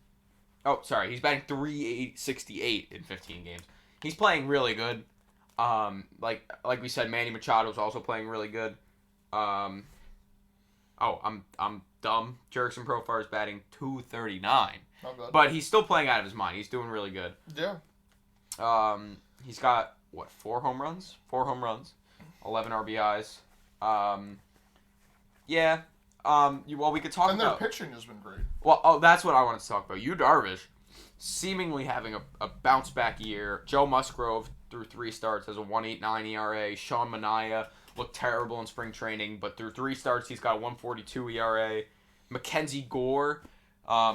batting .368 in 15 games. He's playing really good. Like we said, Manny Machado's also playing really good. I'm dumb. Jurickson Profar is batting .239. But he's still playing out of his mind. He's doing really good. Yeah. He's got 4 home runs? 4 home runs, 11 RBIs. Yeah. We could talk about. And their pitching has been great. Well, that's what I wanted to talk about. Yu Darvish, seemingly having a bounce back year. Joe Musgrove through 3 starts has a 1.89 ERA. Sean Manaea looked terrible in spring training, but through 3 starts he's got a 1.42 ERA. Mackenzie Gore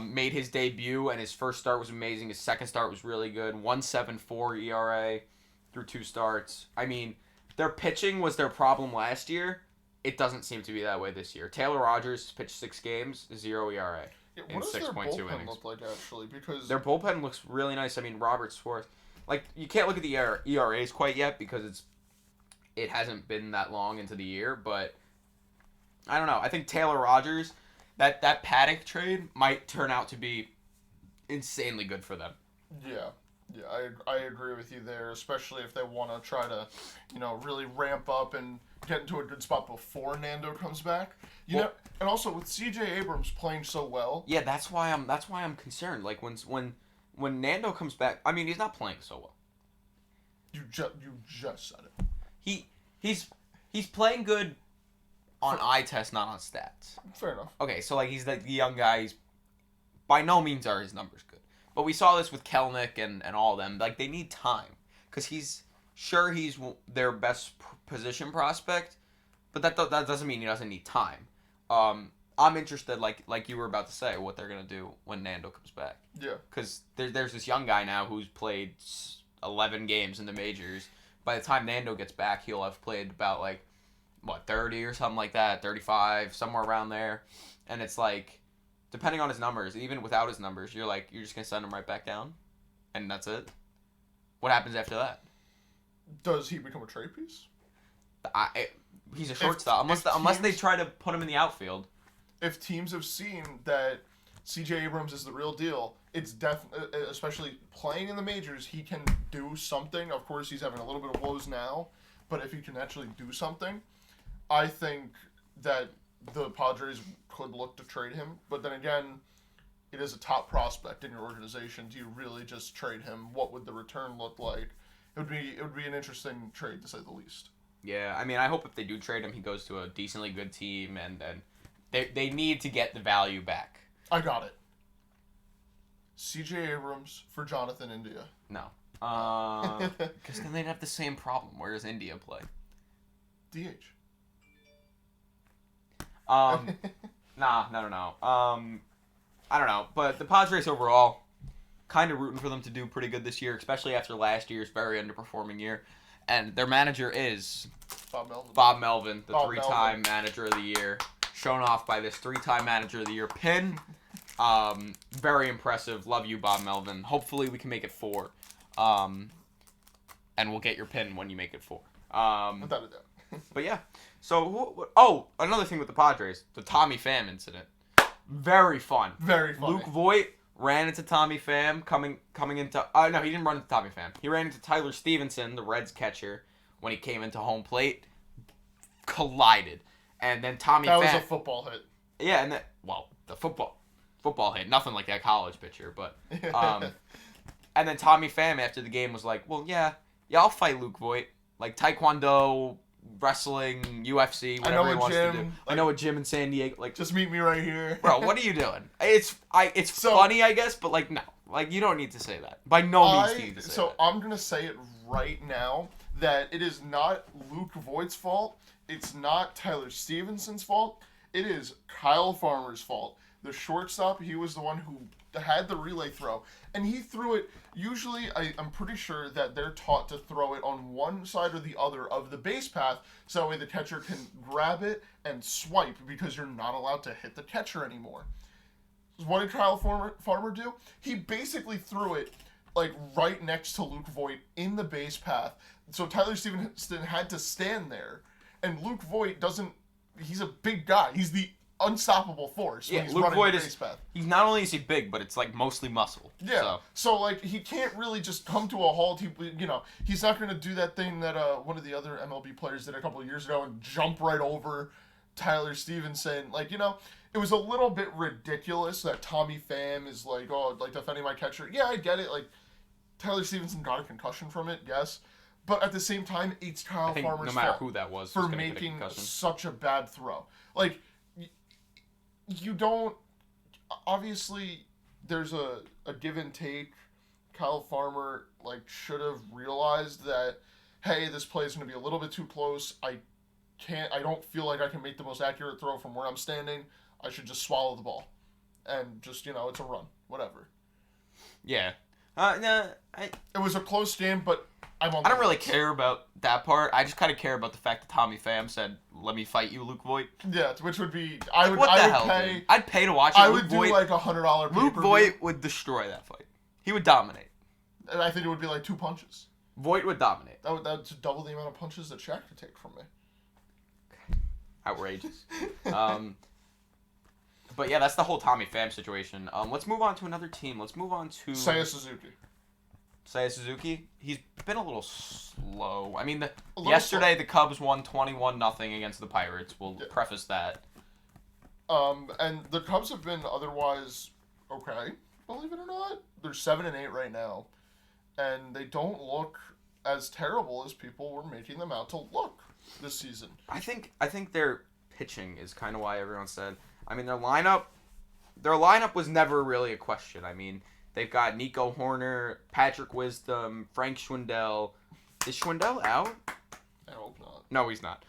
made his debut, and his first start was amazing. His second start was really good. 1.74 ERA through 2 starts. I mean, their pitching was their problem last year. It doesn't seem to be that way this year. Taylor Rogers pitched 6 games, 0 ERA. Yeah, what does their bullpen look like, actually? Because their bullpen looks really nice. I mean, Robert Swarth. You can't look at the ERAs quite yet because it hasn't been that long into the year. But I don't know. I think Taylor Rogers, that Paddock trade might turn out to be insanely good for them. Yeah. Yeah, I agree with you there, especially if they want to try to, really ramp up and get into a good spot before Nando comes back. And also with C.J. Abrams playing so well. Yeah, that's why I'm concerned. Like when Nando comes back, I mean, he's not playing so well. You just said it. He's playing good on eye test, not on stats. Fair enough. Okay, so like he's the young guy. He's by no means are his numbers good. But we saw this with Kelnick and all of them. Like, they need time. Because he's their best position prospect, but that doesn't mean he doesn't need time. I'm interested, like you were about to say, what they're going to do when Nando comes back. Yeah. Because there's this young guy now who's played 11 games in the majors. By the time Nando gets back, he'll have played about, 30 or something like that, 35, somewhere around there. And it's like, depending on his numbers, even without his numbers, you're just going to send him right back down? And that's it? What happens after that? Does he become a trade piece? He's a shortstop. Unless they try to put him in the outfield. If teams have seen that C.J. Abrams is the real deal, it's definitely, especially playing in the majors, he can do something. Of course, he's having a little bit of woes now, but if he can actually do something, I think that the Padres could look to trade him. But then again, it is a top prospect in your organization. Do you really just trade him? What would the return look like? It would be an interesting trade, to say the least. Yeah, I mean, I hope if they do trade him, he goes to a decently good team, and they need to get the value back. I got it. C.J. Abrams for Jonathan India. No. Because then they'd have the same problem. Where does India play? DH. No. I don't know, but the Padres overall, kind of rooting for them to do pretty good this year, especially after last year's very underperforming year. And their manager is Bob Melvin, the three-time manager of the year, shown off by this three-time manager of the year pin. Very impressive. Love you, Bob Melvin. Hopefully we can make it 4. And we'll get your pin when you make it 4. Without a doubt. But yeah. So, another thing with the Padres, the Tommy Pham incident. Very fun. Very funny. Luke Voit ran into Tommy Pham coming into... no, he didn't run into Tommy Pham. He ran into Tyler Stevenson, the Reds catcher, when he came into home plate. Collided. And then Tommy Pham... That was a football hit. Yeah, and then... Well, the football hit. Nothing like that college pitcher, but... and then Tommy Pham, after the game, was like, well, yeah, I'll fight Luke Voit. Like, Taekwondo... wrestling, UFC, whatever he wants to do. I know a gym in San Diego. Like, just meet me right here. Bro, what are you doing? It's funny, I guess, but no. You don't need to say that. By no means do you need to say that. So I'm going to say it right now that it is not Luke Voigt's fault. It's not Tyler Stevenson's fault. It is Kyle Farmer's fault. The shortstop, he was the one who had the relay throw. And he threw it, usually I'm pretty sure that they're taught to throw it on one side or the other of the base path, so that way the catcher can grab it and swipe, because you're not allowed to hit the catcher anymore. What did Kyle Farmer do? He basically threw it right next to Luke Voit in the base path. So Tyler Stevenson had to stand there. And Luke Voit he's a big guy. He's the unstoppable force when he's running the base path. He's not only is he big, but it's mostly muscle. Yeah. So he can't really just come to a halt. He's not going to do that thing that one of the other MLB players did a couple of years ago and jump right over Tyler Stevenson. It was a little bit ridiculous that Tommy Pham is defending my catcher. Yeah, I get it. Tyler Stevenson got a concussion from it, yes. But at the same time, it's Kyle Farmer's no matter fault who that was for making such a bad throw. You don't... Obviously, there's a give and take. Kyle Farmer, should have realized that, hey, this play is going to be a little bit too close. I don't feel like I can make the most accurate throw from where I'm standing. I should just swallow the ball. And just, it's a run. Whatever. Yeah. No, it was a close game, but I don't really care about that part. I just kind of care about the fact that Tommy Pham said, "Let me fight you, Luke Voit." Yeah, which would be dude? I'd pay to watch it. I would do $100. Luke Voit would destroy that fight. He would dominate. And I think it would be 2 punches. Voit would dominate. That's double the amount of punches that Shaq could take from me. Outrageous. But yeah, that's the whole Tommy Pham situation. Let's move on to another team. Let's move on to Seiya Suzuki. Seiya Suzuki, he's been a little slow. I mean, Yesterday the Cubs won 21-0 against the Pirates. We'll preface that. And the Cubs have been otherwise okay, believe it or not. They're 7-8 right now, and they don't look as terrible as people were making them out to look this season. I think their pitching is kind of why everyone said. I mean, their lineup was never really a question. I mean, they've got Nico Horner, Patrick Wisdom, Frank Schwindel. Is Schwindel out? I hope not. No, he's not.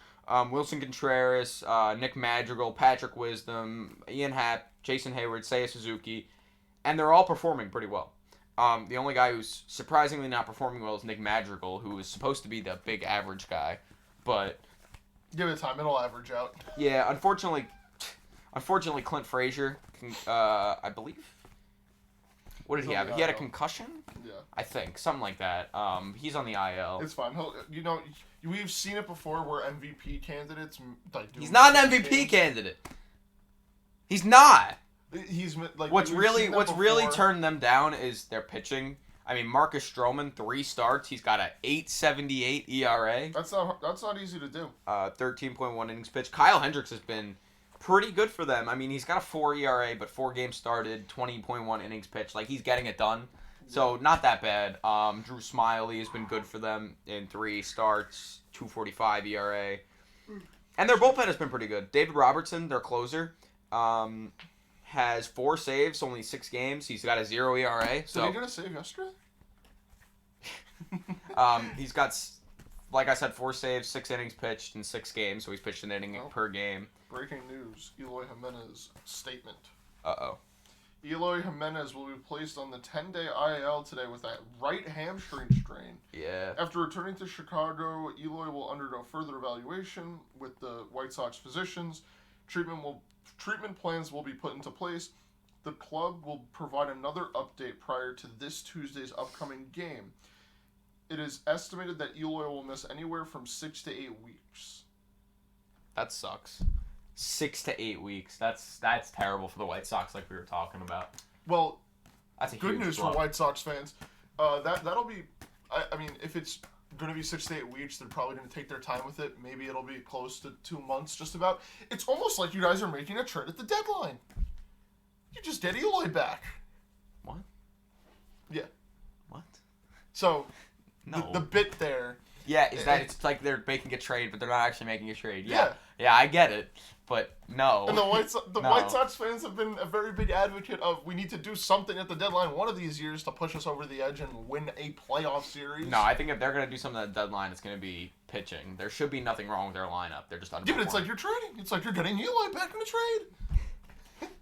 Wilson Contreras, Nick Madrigal, Patrick Wisdom, Ian Happ, Jason Hayward, Seiya Suzuki, and they're all performing pretty well. The only guy who's surprisingly not performing well is Nick Madrigal, who is supposed to be the big average guy, but give it time; it'll average out. Yeah, unfortunately, Clint Frazier, I believe. What did he have? He had a concussion? Yeah. I think something like that. He's on the IL. It's fine. We've seen it before where MVP candidates He's not an MVP candidate. He's not. He's like what's really turned them down is their pitching. I mean, Marcus Stroman, 3 starts. He's got a 8.78 ERA. That's not easy to do. 13.1 innings pitched. Kyle Hendricks has been pretty good for them. I mean, he's got a 4 ERA, but 4 games started, 20.1 innings pitched. Like, he's getting it done. So, not that bad. Drew Smiley has been good for them in 3 starts, 2.45 ERA. And their bullpen has been pretty good. David Robertson, their closer, has 4 saves, only 6 games. He's got a 0 ERA. So, did he get a save yesterday? He's got, like I said, 4 saves, 6 innings pitched in 6 games. So, he's pitched an inning per game. Breaking news, Eloy Jimenez statement. Uh-oh. Eloy Jimenez will be placed on the 10-day IL today with a right hamstring strain. Yeah. After returning to Chicago, Eloy will undergo further evaluation with the White Sox physicians. Treatment plans will be put into place. The club will provide another update prior to this Tuesday's upcoming game. It is estimated that Eloy will miss anywhere from 6 to 8 weeks. That sucks. 6 to 8 weeks. That's terrible for the White Sox, like we were talking about. Well, that's a good huge news blow. for White Sox fans. That'll be. I mean, if it's going to be 6 to 8 weeks, they're probably going to take their time with it. Maybe it'll be close to 2 months, just about. It's almost like you guys are making a trade at the deadline. You just get Eloy back. What? Yeah. What? So, no. The bit there. Yeah, is that it's like they're making a trade, but they're not actually making a trade. Yeah, I get it, but no. And the White Sox fans have been a very big advocate of we need to do something at the deadline one of these years to push us over the edge and win a playoff series. No, I think if they're going to do something at the deadline, it's going to be pitching. There should be nothing wrong with their lineup. They're just underperforming. Yeah, but it's like you're trading. It's like you're getting Eloy back in the trade.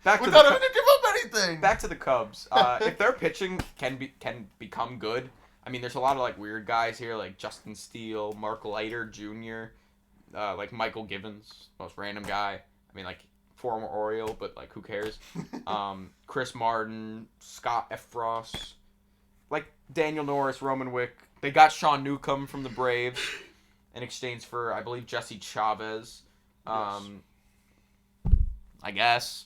Without having to give up anything. Back to the Cubs. If their pitching can become good, I mean, there's a lot of like weird guys here, like Justin Steele, Mark Leiter Jr., like Michael Givens, most random guy. I mean, like former Oriole, but like who cares? Chris Martin, Scott Effross, like Daniel Norris, Roman Wick. They got Sean Newcomb from the Braves in exchange for, I believe, Jesse Chavez. Yes. I guess.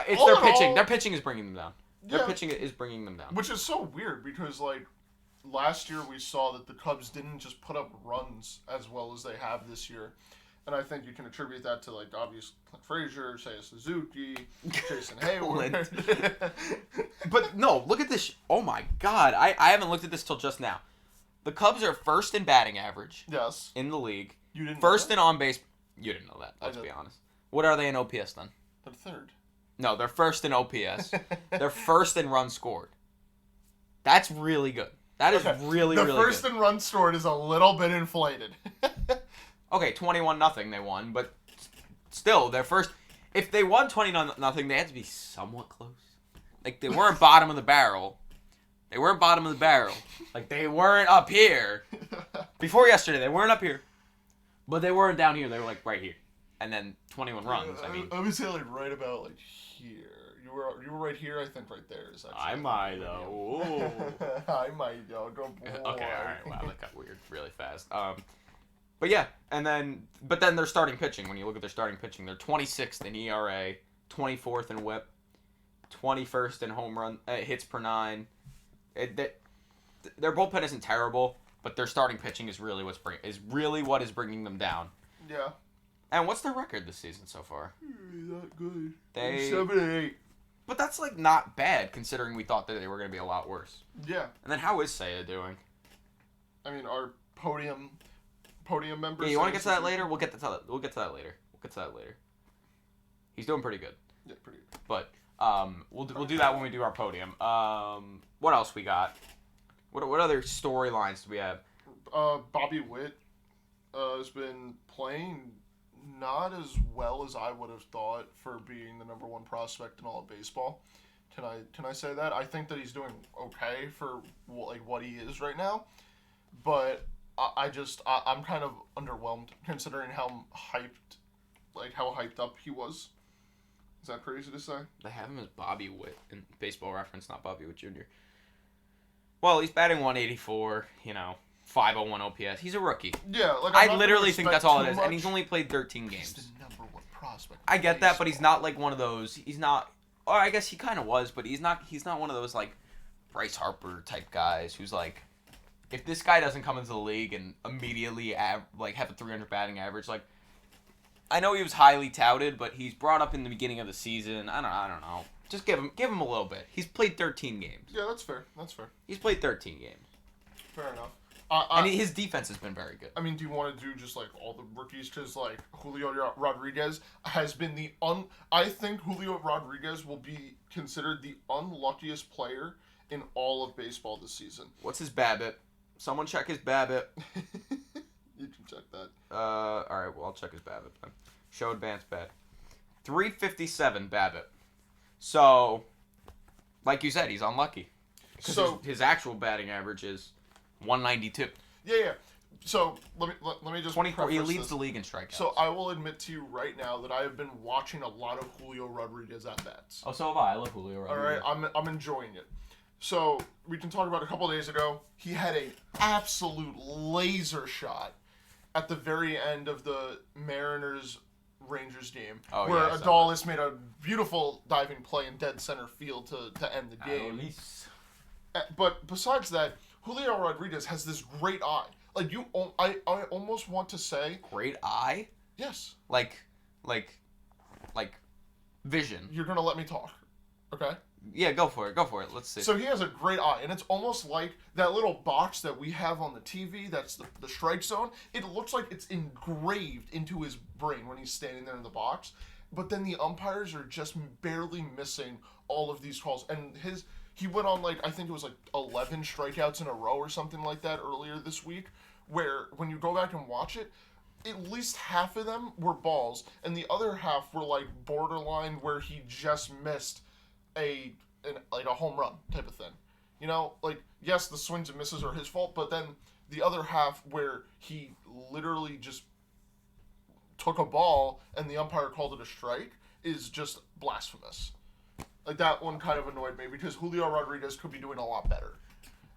It's All their in pitching. all- Their pitching is bringing them down. Their Yeah. pitching is bringing them down. Which is so weird because, like, last year we saw that the Cubs didn't just put up runs as well as they have this year. And I think you can attribute that to, like, obvious Clint Frazier, Seiya Suzuki, Jason Hayward. But no, look at this. Oh my God. I haven't looked at this till just now. The Cubs are first in batting average Yes. in the league. You didn't First know in on base. You didn't know that, I let's did. be honest. What are they in OPS then? that? The third. No, they're first in OPS. They're first in runs scored. That's really good. That is really, really The first good. in runs scored is a little bit inflated. Okay, 21-0 they won, but still, they're first. If they won 20-0, they had to be somewhat close. Like, they weren't bottom of the barrel. They weren't bottom of the barrel. Like, they weren't up here. Before yesterday, they weren't up here. But they weren't down here. They were, like, right here. And then 21 runs. I mean, I would say, like, right about, like, here. You were right here, I think right there is actually. I might, though. Ooh. I might, though. Good boy. Okay, all right. Wow, that got weird really fast. But yeah, but then their starting pitching. When you look at their starting pitching, they're 26th in ERA, 24th in WHIP, 21st in home run hits per 9. their bullpen isn't terrible, but their starting pitching is really what is bringing them down. Yeah. And what's their record this season so far? Not good. They 7-8. But that's like not bad considering we thought that they were going to be a lot worse. Yeah. And then how is Seiya doing? I mean, our podium members. Yeah, you want to get to that later? We'll get to that later. He's doing pretty good. Yeah, pretty good. But we'll do that when we do our podium. What else we got? What other storylines do we have? Bobby Witt has been playing not as well as I would have thought for being the number 1 prospect in all of baseball. Can I say that? I think that he's doing okay for what he is right now, but I'm kind of underwhelmed considering how hyped up he was. Is that crazy to say? They have him as Bobby Witt in Baseball Reference, not Bobby Witt Jr. Well, he's batting 184, 501 OPS. He's a rookie. Yeah, I literally think that's all it is, and he's only played 13 games. He's the number 1 prospect. I get that, but he's not like one of those. He's not. Or I guess he kind of was, but he's not. He's not one of those like Bryce Harper type guys who's like, if this guy doesn't come into the league and immediately have a 300 batting average, like. I know he was highly touted, but he's brought up in the beginning of the season. I don't know. Just give him a little bit. He's played 13 games. Yeah, that's fair. He's played 13 games. Fair enough. And his defense has been very good. I mean, do you want to do just like all the rookies? Because like Julio Rodriguez has been I think Julio Rodriguez will be considered the unluckiest player in all of baseball this season. What's his BABIP? Someone check his BABIP. You can check that. All right. Well, I'll check his BABIP then. Show advanced BABIP. 357 BABIP. So, like you said, he's unlucky. Because his actual batting average is 192. Yeah. So let me just 24. He leads the league in strikeouts. So I will admit to you right now that I have been watching a lot of Julio Rodriguez at bats. Oh, so have I. I love Julio Rodriguez. All right, I'm enjoying it. So we can talk about a couple days ago. He had an absolute laser shot at the very end of the Mariners-Rangers game, where Adolis made a beautiful diving play in dead center field to end the game. But besides that, Julio Rodriguez has this great eye. Like I almost want to say great eye. Yes. Like vision. You're gonna let me talk, okay? Yeah, go for it. Let's see. So he has a great eye, and it's almost like that little box that we have on the TV. That's the strike zone. It looks like it's engraved into his brain when he's standing there in the box. But then the umpires are just barely missing all of these calls, and he went on I think it was 11 strikeouts in a row or something like that earlier this week, where when you go back and watch it, at least half of them were balls, and the other half were borderline where he just missed a home run type of thing. Yes, the swings and misses are his fault, but then the other half where he literally just took a ball and the umpire called it a strike is just blasphemous. That one kind of annoyed me because Julio Rodriguez could be doing a lot better.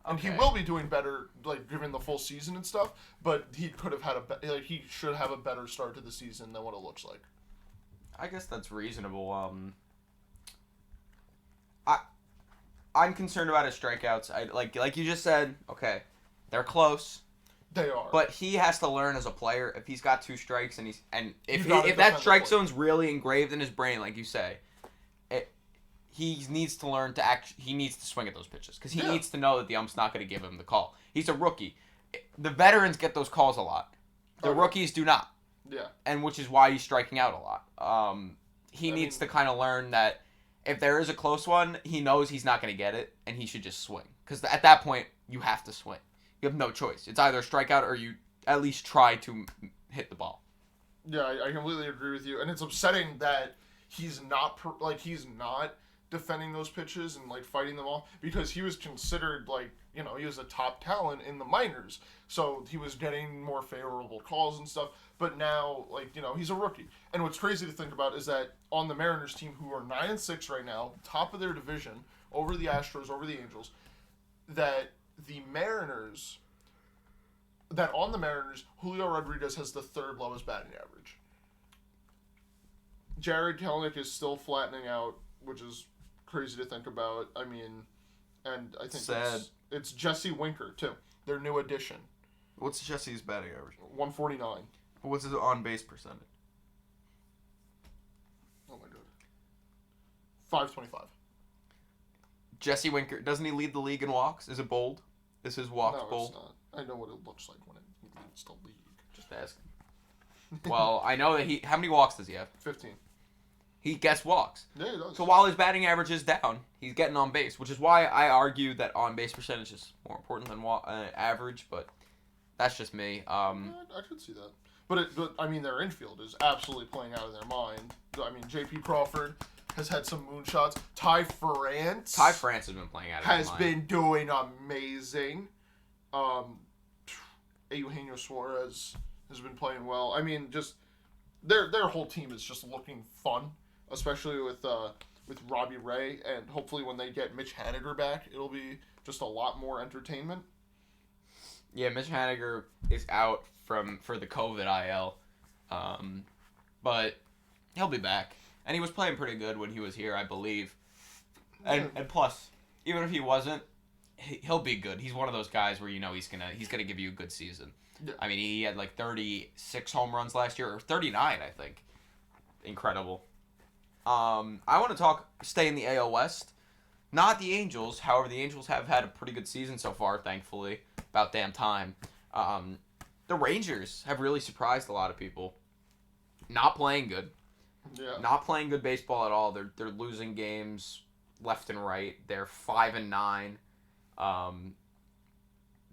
And he will be doing better, given the full season and stuff, but he could have had he should have a better start to the season than what it looks like. I guess that's reasonable. I'm concerned about his strikeouts. Like you just said, okay, they're close. They are. But he has to learn as a player if he's got 2 strikes and if that strike zone's really engraved in his brain, like you say, he needs to learn to he needs to swing at those pitches because he needs to know that the ump's not going to give him the call. He's a rookie. The veterans get those calls a lot. The rookies do not. Yeah. And which is why he's striking out a lot. He needs to kind of learn that if there is a close one, he knows he's not going to get it, and he should just swing. Because at that point, you have to swing. You have no choice. It's either a strikeout or you at least try to hit the ball. Yeah, I completely agree with you. And it's upsetting that he's not defending those pitches and fighting them off because he was considered he was a top talent in the minors. So he was getting more favorable calls and stuff. But now, he's a rookie. And what's crazy to think about is that on the Mariners team, who are 9-6 right now, top of their division, over the Astros, over the Angels, that on the Mariners, Julio Rodriguez has the 3rd lowest batting average. Jared Kelenic is still flattening out, which is crazy to think about. I mean, and I think sad. It's Jesse Winker, too. Their new addition. What's Jesse's batting average? 149. What's his on-base percentage? Oh, my God. 525. Jesse Winker, doesn't he lead the league in walks? Is it bold? Is his walks bold? No, it's not. I know what it looks like when he leads the league. Just asking. Well, I know that how many walks does he have? 15. He gets walks. Yeah, he does. So while his batting average is down, he's getting on base, which is why I argue that on-base percentage is more important than average, but that's just me. I could see that. But I mean, their infield is absolutely playing out of their mind. I mean, J.P. Crawford has had some moonshots. Ty France has been playing out of his mind. Has been doing amazing. Eugenio Suarez has been playing well. I mean, just their whole team is just looking fun, especially with Robbie Ray, and hopefully when they get Mitch Haniger back, it'll be just a lot more entertainment. Yeah, Mitch Haniger is out for the COVID IL, but he'll be back, and he was playing pretty good when he was here, I believe. And plus, even if he wasn't, he'll be good. He's one of those guys where he's gonna give you a good season. Yeah. I mean, he had like 36 home runs last year, or 39, I think. Incredible. I want to stay in the AL West. Not the Angels. However, the Angels have had a pretty good season so far, thankfully. About damn time. The Rangers have really surprised a lot of people. Not playing good. Yeah. Not playing good baseball at all. They're losing games left and right. They're 5-9.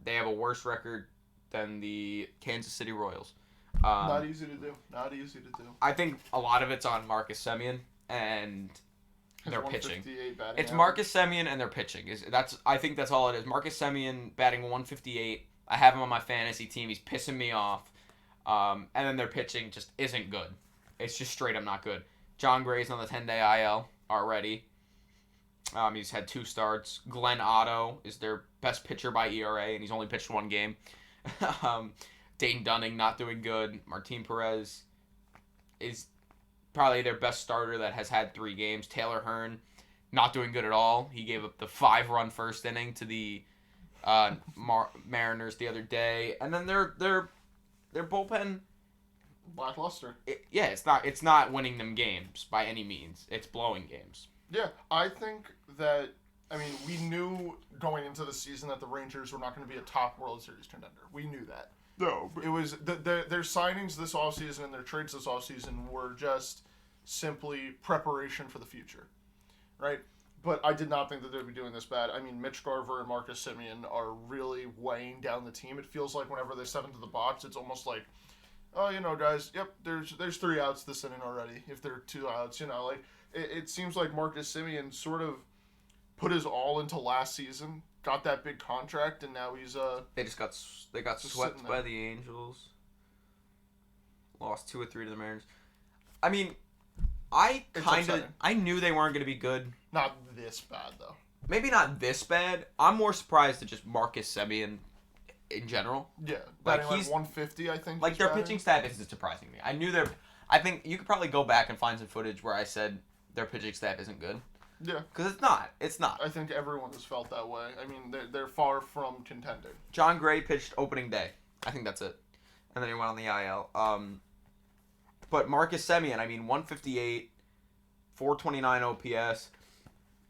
They have a worse record than the Kansas City Royals. Not easy to do. Not easy to do. I think a lot of it's on Marcus Semien and their pitching. It's Marcus Semien and their pitching. I think that's all it is. Marcus Semien batting 158. I have him on my fantasy team. He's pissing me off. And then their pitching just isn't good. It's just straight up not good. John Gray's on the 10-day IL already. He's had 2 starts. Glenn Otto is their best pitcher by ERA, and he's only pitched 1 game. Dayton Dunning not doing good. Martin Perez is probably their best starter that has had 3 games. Taylor Hearn not doing good at all. He gave up the 5-run first inning to the Mariners the other day, and then their bullpen lackluster. It's not winning them games by any means. It's blowing games. Yeah, I think that. I mean, we knew going into the season that the Rangers were not going to be a top World Series contender. We knew that. No. It was their signings this offseason and their trades this offseason were just simply preparation for the future, right? But I did not think that they'd be doing this bad. I mean, Mitch Garver and Marcus Semien are really weighing down the team. It feels like whenever they step into the box, it's almost like, oh, guys, yep, there's 3 outs this inning already. If there are 2 outs, like it seems like Marcus Semien sort of put his all into last season, got that big contract, and now he's they got swept by the Angels. Lost 2 or 3 to the Mariners. I mean, I knew they weren't going to be good. Not this bad though. Maybe not this bad. I'm more surprised at just Marcus Semien in general. Yeah, like he's 150, I think. Like their pitching staff isn't surprising me. I think you could probably go back and find some footage where I said their pitching staff isn't good. Yeah. Because it's not. It's not. I think everyone has felt that way. I mean, they're far from contending. John Gray pitched opening day. I think that's it. And then he went on the IL. But Marcus Semien, 158, 429 OPS.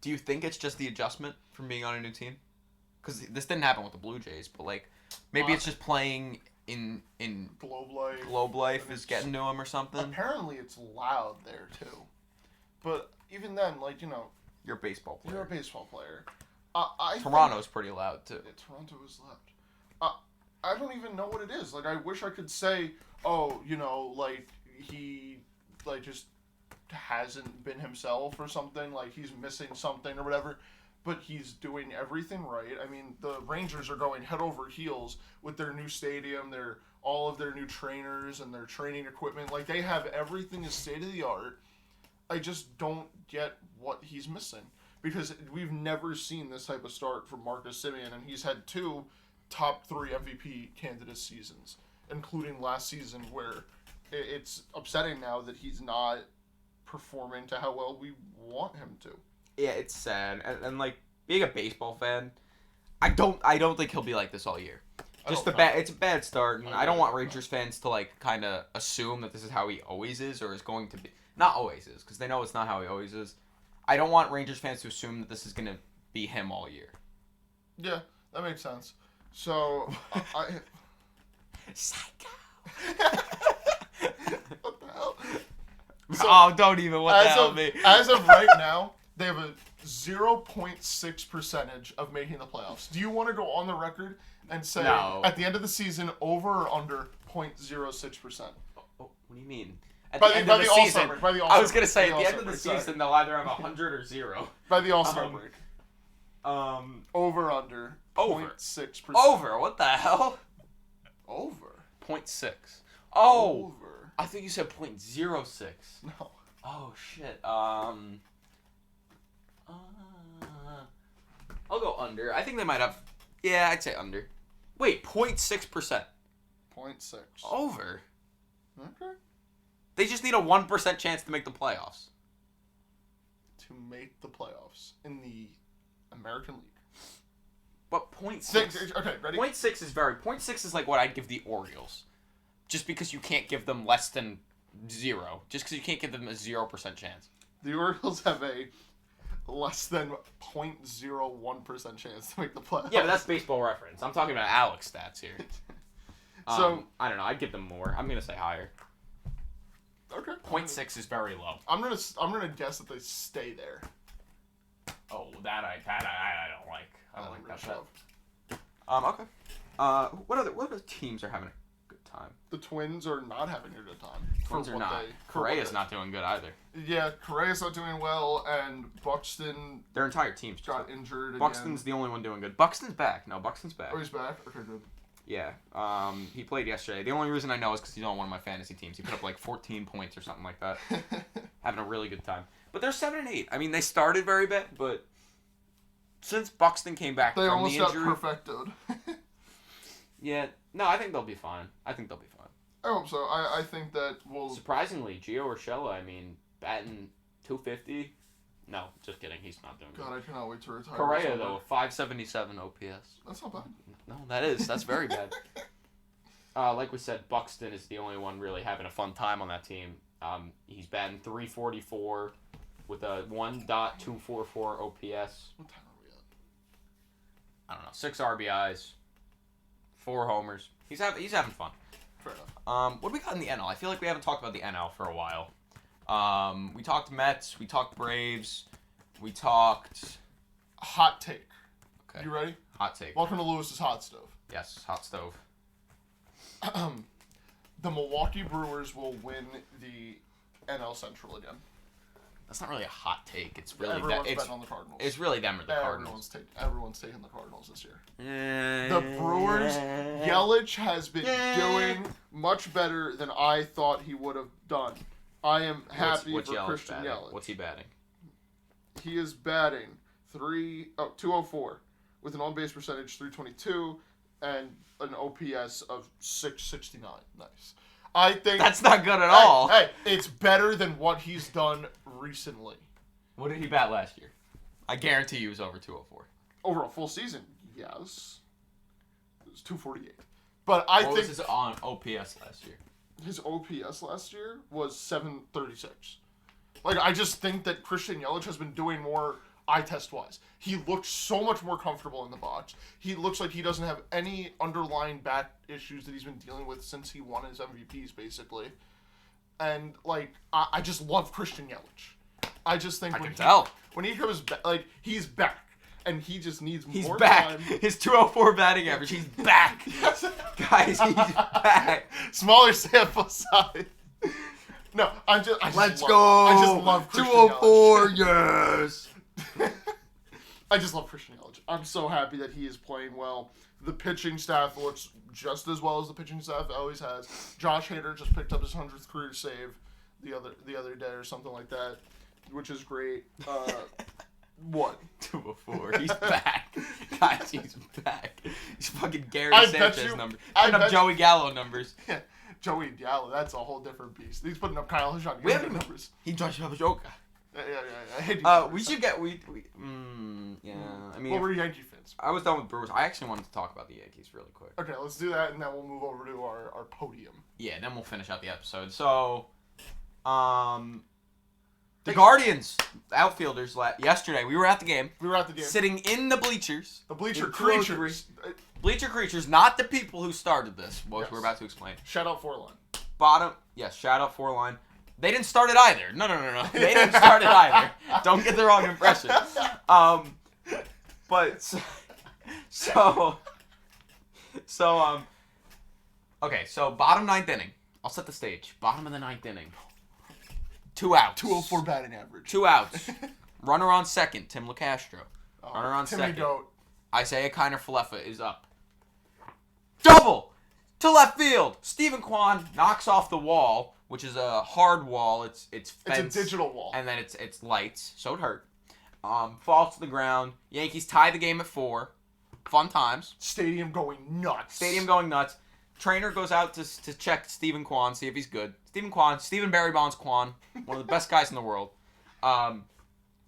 Do you think it's just the adjustment from being on a new team? Because this didn't happen with the Blue Jays, but maybe it's just playing in Globe Life is getting to him or something. Apparently, it's loud there too. But even then, you're a baseball player. You're a baseball player. Toronto's pretty loud too. Yeah, Toronto is loud. I don't even know what it is. I wish I could say, oh, he just hasn't been himself or something. He's missing something or whatever. But he's doing everything right. I mean, the Rangers are going head over heels with their new stadium, all of their new trainers and their training equipment. They have everything is state of the art. I just don't get what he's missing because we've never seen this type of start from Marcus Semien, and he's had 2 top 3 MVP candidate seasons, including last season, where it's upsetting now that he's not performing to how well we want him to. Yeah, it's sad. And being a baseball fan, I don't think he'll be like this all year. Just it's a bad start, and I don't want Rangers fans to like kind of assume that this is how he always is or is going to be. Not always is, because they know it's not how he always is. I don't want Rangers fans to assume that this is going to be him all year. Yeah, that makes sense. So Psycho. What the hell? So, don't even. What the hell, me? As of right now, they have a 0.6 percentage of making the playoffs. Do you want to go on the record and say at the end of the season over or under 0.06%? Oh, what do you mean? At the end of the season, I was gonna say at the end of the season they'll either have 100 or 0. By the All-Star break. Over under 0.6%. Over? What the hell? Over. 0.6. Oh. Over. I thought you said 0.06. No. Oh shit. I'll go under. I think they might have. Yeah, I'd say under. Wait, 0.6%. 0.6. Over. Okay. They just need a 1% chance to make the playoffs. To make the playoffs in the American League. But 0.6. Okay, ready? 0.6 is very. 0.6 is like what I'd give the Orioles. Just because you can't give them less than 0. Just because you can't give them a 0% chance. The Orioles have a less than 0.01% chance to make the playoffs. Yeah, but that's Baseball Reference. I'm talking about Alex stats here. So I don't know. I'd give them more. I'm gonna say higher. Okay. 0.6 is very low. I'm gonna guess that they stay there. Oh, that I don't like. I don't like that. Okay. What other teams are having a good time? The Twins are not having a good time. Twins are not. Correa's not doing good either. Yeah, Correa's not doing well, and Buxton. Their entire team's got injured. Buxton's the only one doing good. Buxton's back. No, Buxton's back. Oh, he's back. Okay, good. Yeah. He played yesterday. The only reason I know is because he's on one of my fantasy teams. He put up like 14 points or something like that. Having a really good time. But they're 7-8. I mean, they started very bad, but since Buxton came back from the injury, they almost got perfected. Yeah. No, I think they'll be fine. I hope so. I think that we'll... Surprisingly, Gio Urshela, I mean, batting 250. No, just kidding. He's not doing good. God, I cannot wait to retire. Correa, though, 577 OPS. That's not bad. No, that is. That's very bad. Like we said, Buxton is the only one really having a fun time on that team. He's batting 344 with a 1.244 OPS. What time are we at? I don't know. 6 RBIs, 4 homers. He's having fun. Fair enough. What do we got in the NL? I feel like we haven't talked about the NL for a while. We talked Mets. We talked Braves. We talked... Hot take. Okay. You ready? Hot take. Welcome to Lewis's Hot Stove. Yes, hot stove. The Milwaukee Brewers will win the NL Central again. That's not really a hot take. It's really Everyone's betting on the Cardinals. It's really them or the Cardinals. Everyone's taking the Cardinals this year. The Brewers, Yelich has been doing much better than I thought he would have done. I am happy for Christian Yelich. What's he batting? He is batting 204 with an on-base percentage 322 and an OPS of 669. Nice. I think that's not good at all. Hey, it's better than what he's done recently. What did he bat last year? I guarantee you it was over 204. Over a full season, yes. It was 248. But I think what was his on OPS last year? His OPS last year was 736. Like, I just think that Christian Yelich has been doing more eye test wise. He looks so much more comfortable in the box. He looks like he doesn't have any underlying back issues that he's been dealing with since he won his MVPs, basically. And, like, I just love Christian Yelich. I just think when he comes back, like, he's back. And he just needs more time. His 204 batting average. He's back. Guys, he's back. Smaller sample size. No, Let's go. I just love Christian 204, Yelich. Yes. I just love Christian Yelich. I'm so happy that he is playing well. The pitching staff looks just as well as the pitching staff always has. Josh Hader just picked up his 100th career save the other day or something like that, which is great. What? 204. He's back. Guys, he's back. He's fucking Gary Sanchez numbers. Putting up Joey Gallo numbers. Yeah, Joey Gallo, that's a whole different beast. He's putting up Kyle Hajani numbers. He Josh Joker. I hate you. We should get yeah. I mean, well, we're Yankee fans. I was done with Brewers. I actually wanted to talk about the Yankees really quick. Okay, let's do that, and then we'll move over to our podium. Yeah, then we'll finish out the episode. So, the Guardians outfielders yesterday. We were at the game. Sitting in the bleachers. The bleacher creatures. Bleacher creatures, not the people who started this, which we're about to explain. Shout out 4-line. Shout out 4-line. They didn't start it either. No. They didn't start it either. Don't get the wrong impression. Okay, so bottom ninth inning. I'll set the stage. Bottom of the ninth inning. 2 outs. 204 batting average. 2 outs. Runner on second, Tim LeCastro. Runner on Timmy second. Goat. Isaiah Kiner-Falefa is up. Double to left field. Stephen Kwan knocks off the wall, which is a hard wall. It's fence. It's a digital wall. And then it's lights, so it hurt. Falls to the ground. Yankees tie the game at 4. Fun times. Stadium going nuts. Trainer goes out to check Stephen Kwan, see if he's good. Stephen Barry Bonds Kwan, one of the best guys in the world.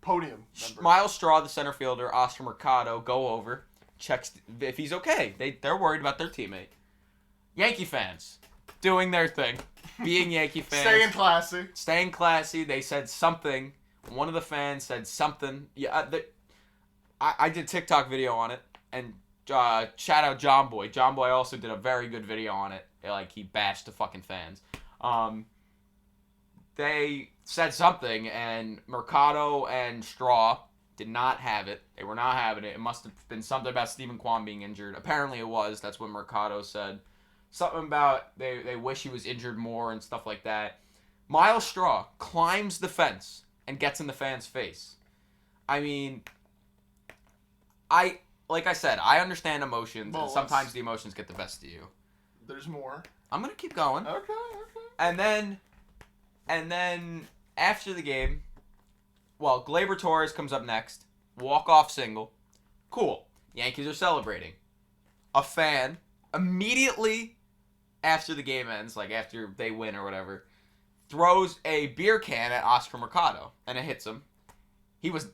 Podium. Miles Straw, the center fielder, Oscar Mercado, go over, checks if he's okay. They're worried about their teammate. Yankee fans doing their thing, being Yankee fans. Staying classy. They said something. One of the fans said something. Yeah, I did a TikTok video on it, and shout out John Boy. John Boy also did a very good video on it. Like, he bashed the fucking fans. They said something, and Mercado and Straw did not have it. They were not having it. It must have been something about Stephen Kwan being injured. Apparently it was. That's what Mercado said. Something about they wish he was injured more and stuff like that. Miles Straw climbs the fence and gets in the fan's face. I mean, like I said, I understand emotions, and sometimes the emotions get the best of you. There's more. I'm going to keep going. Okay. And then after the game, Gleyber Torres comes up next. Walk-off single. Cool. Yankees are celebrating. A fan, immediately after the game ends, like after they win or whatever, throws a beer can at Oscar Mercado, and it hits him. He was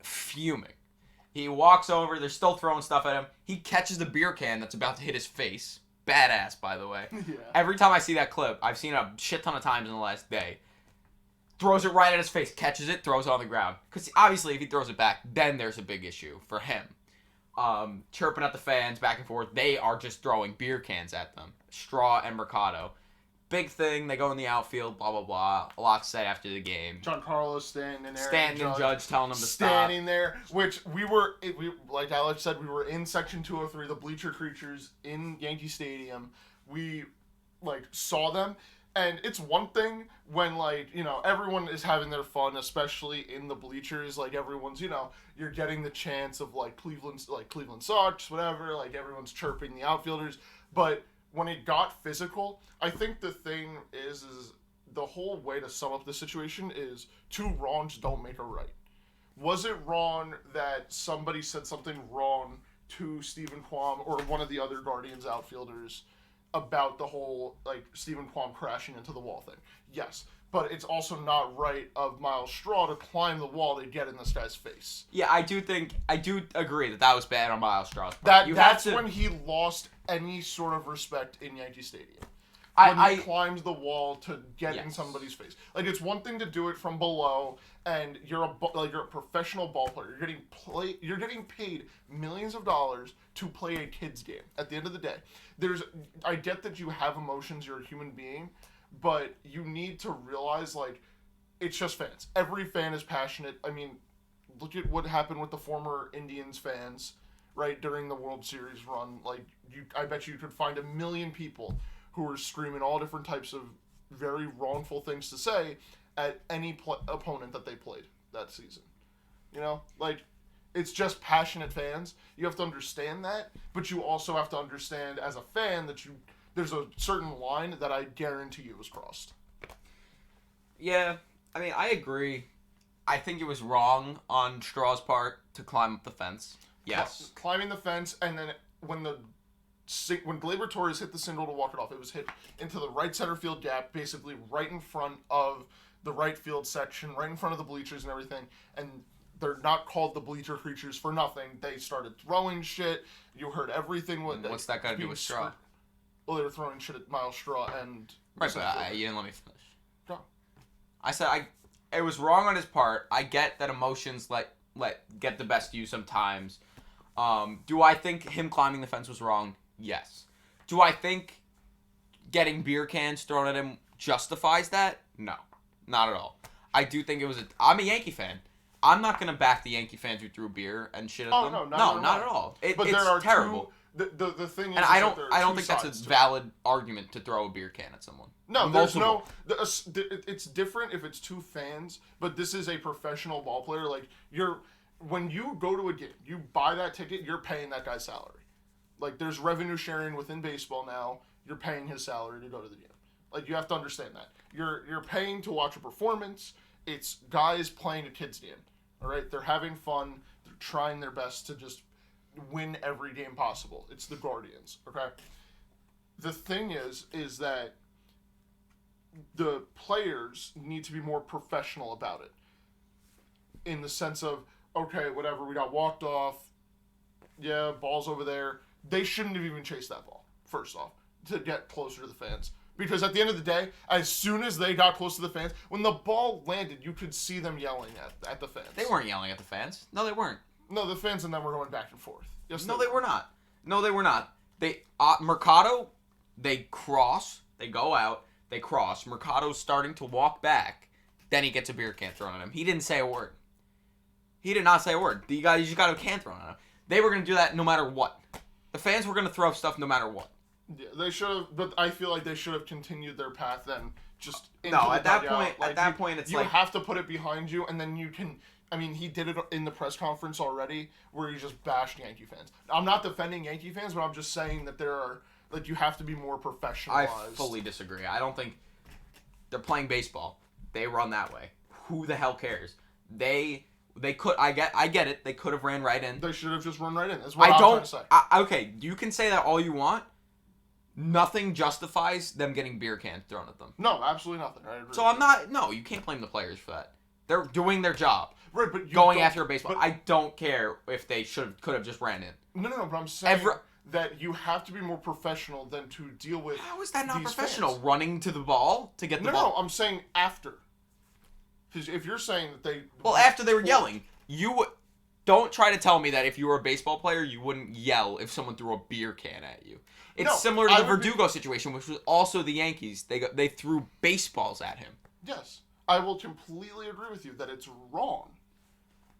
fuming. He walks over. They're still throwing stuff at him. He catches the beer can that's about to hit his face. Badass, by the way. Yeah. Every time I see that clip, I've seen it a shit ton of times in the last day. Throws it right at his face, catches it, throws it on the ground. Because obviously, if he throws it back, then there's a big issue for him. Chirping at the fans back and forth. They are just throwing beer cans at them. Straw and Mercado. Big thing. They go in the outfield, blah, blah, blah. A lot said after the game. Giancarlo Stanton and Judge telling them to stop. Standing there, which we like Alex said, we were in Section 203, the bleacher creatures in Yankee Stadium. We, saw them. And it's one thing when, everyone is having their fun, especially in the bleachers. Everyone's, you're getting the chance of, Cleveland sucks, whatever. Everyone's chirping the outfielders. But when it got physical, I think the thing is the whole way to sum up the situation is 2 wrongs don't make a right. Was it wrong that somebody said something wrong to Stephen Kwan or one of the other Guardians outfielders about the whole, Stephen Kwan crashing into the wall thing? Yes. But it's also not right of Miles Straw to climb the wall to get in this guy's face. Yeah, I do agree that was bad on Miles Straw's part. That's when he lost any sort of respect in Yankee Stadium. When he climbed the wall to get in somebody's face. It's one thing to do it from below, and you're a professional ball player. You're getting paid millions of dollars to play a kid's game. At the end of the day, I get that you have emotions. You're a human being. But you need to realize, it's just fans. Every fan is passionate. I mean, look at what happened with the former Indians fans, right, during the World Series run. I bet you could find 1 million people who were screaming all different types of very wrongful things to say at any opponent that they played that season. It's just passionate fans. You have to understand that, but you also have to understand as a fan that there's a certain line that I guarantee you was crossed. Yeah, I mean, I agree. I think it was wrong on Straw's part to climb up the fence. Yes. Climbing the fence, and then when Gleyber Torres hit the single to walk it off, it was hit into the right center field gap, basically right in front of the right field section, right in front of the bleachers and everything, and they're not called the bleacher creatures for nothing. They started throwing shit. You heard everything. What's that got to do with Straw? Well, they were throwing shit at Miles Straw and... Right, but you didn't let me finish. Go. I said it was wrong on his part. I get that emotions get the best of you sometimes. Do I think him climbing the fence was wrong? Yes. Do I think getting beer cans thrown at him justifies that? No. Not at all. I do think it was I'm a Yankee fan. I'm not going to back the Yankee fans who threw beer and shit at them. No, not at all. But it's there are terrible. The thing is, and I don't think that's a valid argument to throw a beer can at someone. No, there's no. It's different if it's two fans, but this is a professional ball player. Like when you go to a game, you buy that ticket, you're paying that guy's salary. Like there's revenue sharing within baseball now. You're paying his salary to go to the game. Like you have to understand that you're paying to watch a performance. It's guys playing a kid's game. All right, they're having fun. They're trying their best to just win every game possible. It's the Guardians, okay? The thing is that the players need to be more professional about it. In the sense of, okay, whatever, we got walked off. Yeah, ball's over there. They shouldn't have even chased that ball, first off, to get closer to the fans. Because at the end of the day, as soon as they got close to the fans, when the ball landed, you could see them yelling at the fans. They weren't yelling at the fans. No, they weren't. No, the fans and them were going back and forth. Yes, no, they were not. No, they were not. They Mercado, they cross, they go out, they cross. Mercado's starting to walk back. Then he gets a beer can thrown at him. He didn't say a word. He did not say a word. You just got a can thrown at him. They were going to do that no matter what. The fans were going to throw stuff no matter what. Yeah, they should have, but I feel like they should have continued their path then. Just at that point, it's you like have to put it behind you, and then you can. I mean, he did it in the press conference already, where he just bashed Yankee fans. I'm not defending Yankee fans, but I'm just saying that you have to be more professionalized. I fully disagree. I don't think they're playing baseball. They run that way. Who the hell cares? They could. I get it. They could have ran right in. They should have just run right in. That's what I'm trying to say. Okay, you can say that all you want. Nothing justifies them getting beer cans thrown at them. No, absolutely nothing. I agree. So I'm not. No, you can't blame the players for that. They're doing their job. Right, but going after a baseball. I don't care if they could have just ran in. No. But I'm saying that you have to be more professional than to deal with. How is that not professional? Fans. Running to the ball to get the ball. No, I'm saying after. Because if you're saying that they. Well, after they were yelling, you don't try to tell me that if you were a baseball player, you wouldn't yell if someone threw a beer can at you. It's similar to the Verdugo situation, which was also the Yankees. They threw baseballs at him. Yes, I will completely agree with you that it's wrong,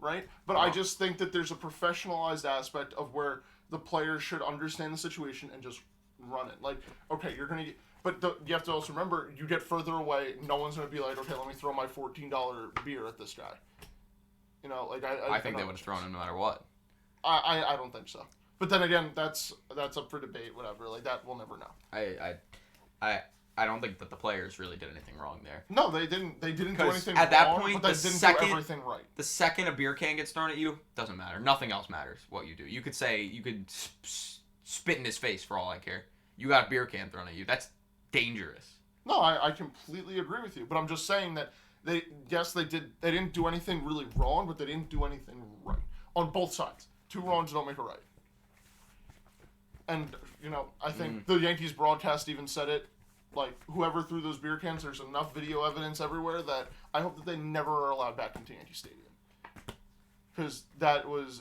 right? But I just think that there's a professionalized aspect of where the players should understand the situation and just run it. Like, okay, you're gonna get, but you have to also remember, you get further away, no one's gonna be like, okay, let me throw my $14 beer at this guy. You know, like I think they would have thrown him no matter what. I don't think so. But then again, that's up for debate. Whatever, like that, we'll never know. I don't think that the players really did anything wrong there. No, they didn't. They didn't do anything at that wrong, point, but they didn't do everything right. The second a beer can gets thrown at you, doesn't matter. Nothing else matters. What you do, you could spit in his face for all I care. You got a beer can thrown at you. That's dangerous. No, I completely agree with you. But I'm just saying that they didn't do anything really wrong, but they didn't do anything right on both sides. Two wrongs don't make a right. And, you know, I think the Yankees broadcast even said it, like, whoever threw those beer cans, there's enough video evidence everywhere that I hope that they never are allowed back into Yankee Stadium. Because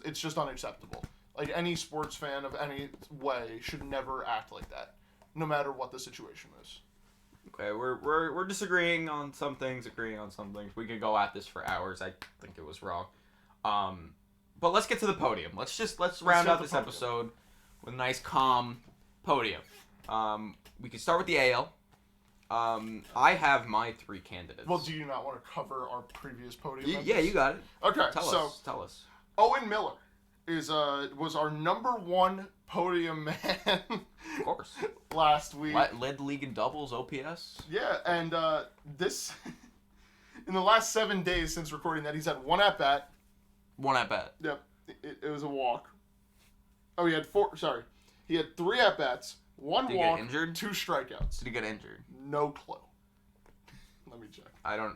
it's just unacceptable. Like, any sports fan of any way should never act like that, no matter what the situation is. Okay, we're disagreeing on some things, agreeing on some things. We could go at this for hours. I think it was wrong. But let's get to the podium. Let's round out this episode with a nice, calm podium. We can start with the AL. I have my three candidates. Well, do you not want to cover our previous podium? Yeah, you got it. Okay, tell us. Owen Miller was our number one podium man. Of course. Last week. Led the league in doubles, OPS. Yeah, and this in the last 7 days since recording that, he's had one at bat. One at bat. Yep, it was a walk. Oh, he had four. Sorry, he had 3 at bats, 1 walk, 2 strikeouts. Did he get injured? No clue. Let me check.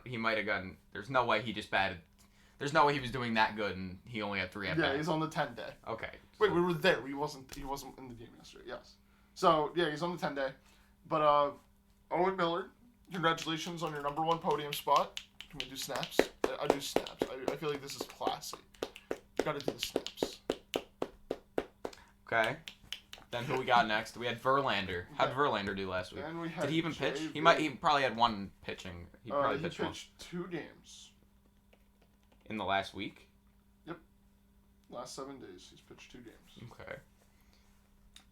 He might have gotten. There's no way he just batted. There's no way he was doing that good and he only had 3 at bats. Yeah, he's on the 10 day. Okay. Wait, we were there. He wasn't in the game yesterday. Yes. So yeah, he's on the 10 day. But Owen Miller, congratulations on your number 1 podium spot. Can we do snaps? I do snaps. I feel like this is classy. Gotta do the snaps. Okay. Then who we got next? We had Verlander. How'd Verlander do last week? Did he even pitch? He probably had 1 pitching. He probably pitched 2 games. In the last week? Yep. Last 7 days, he's pitched 2 games. Okay.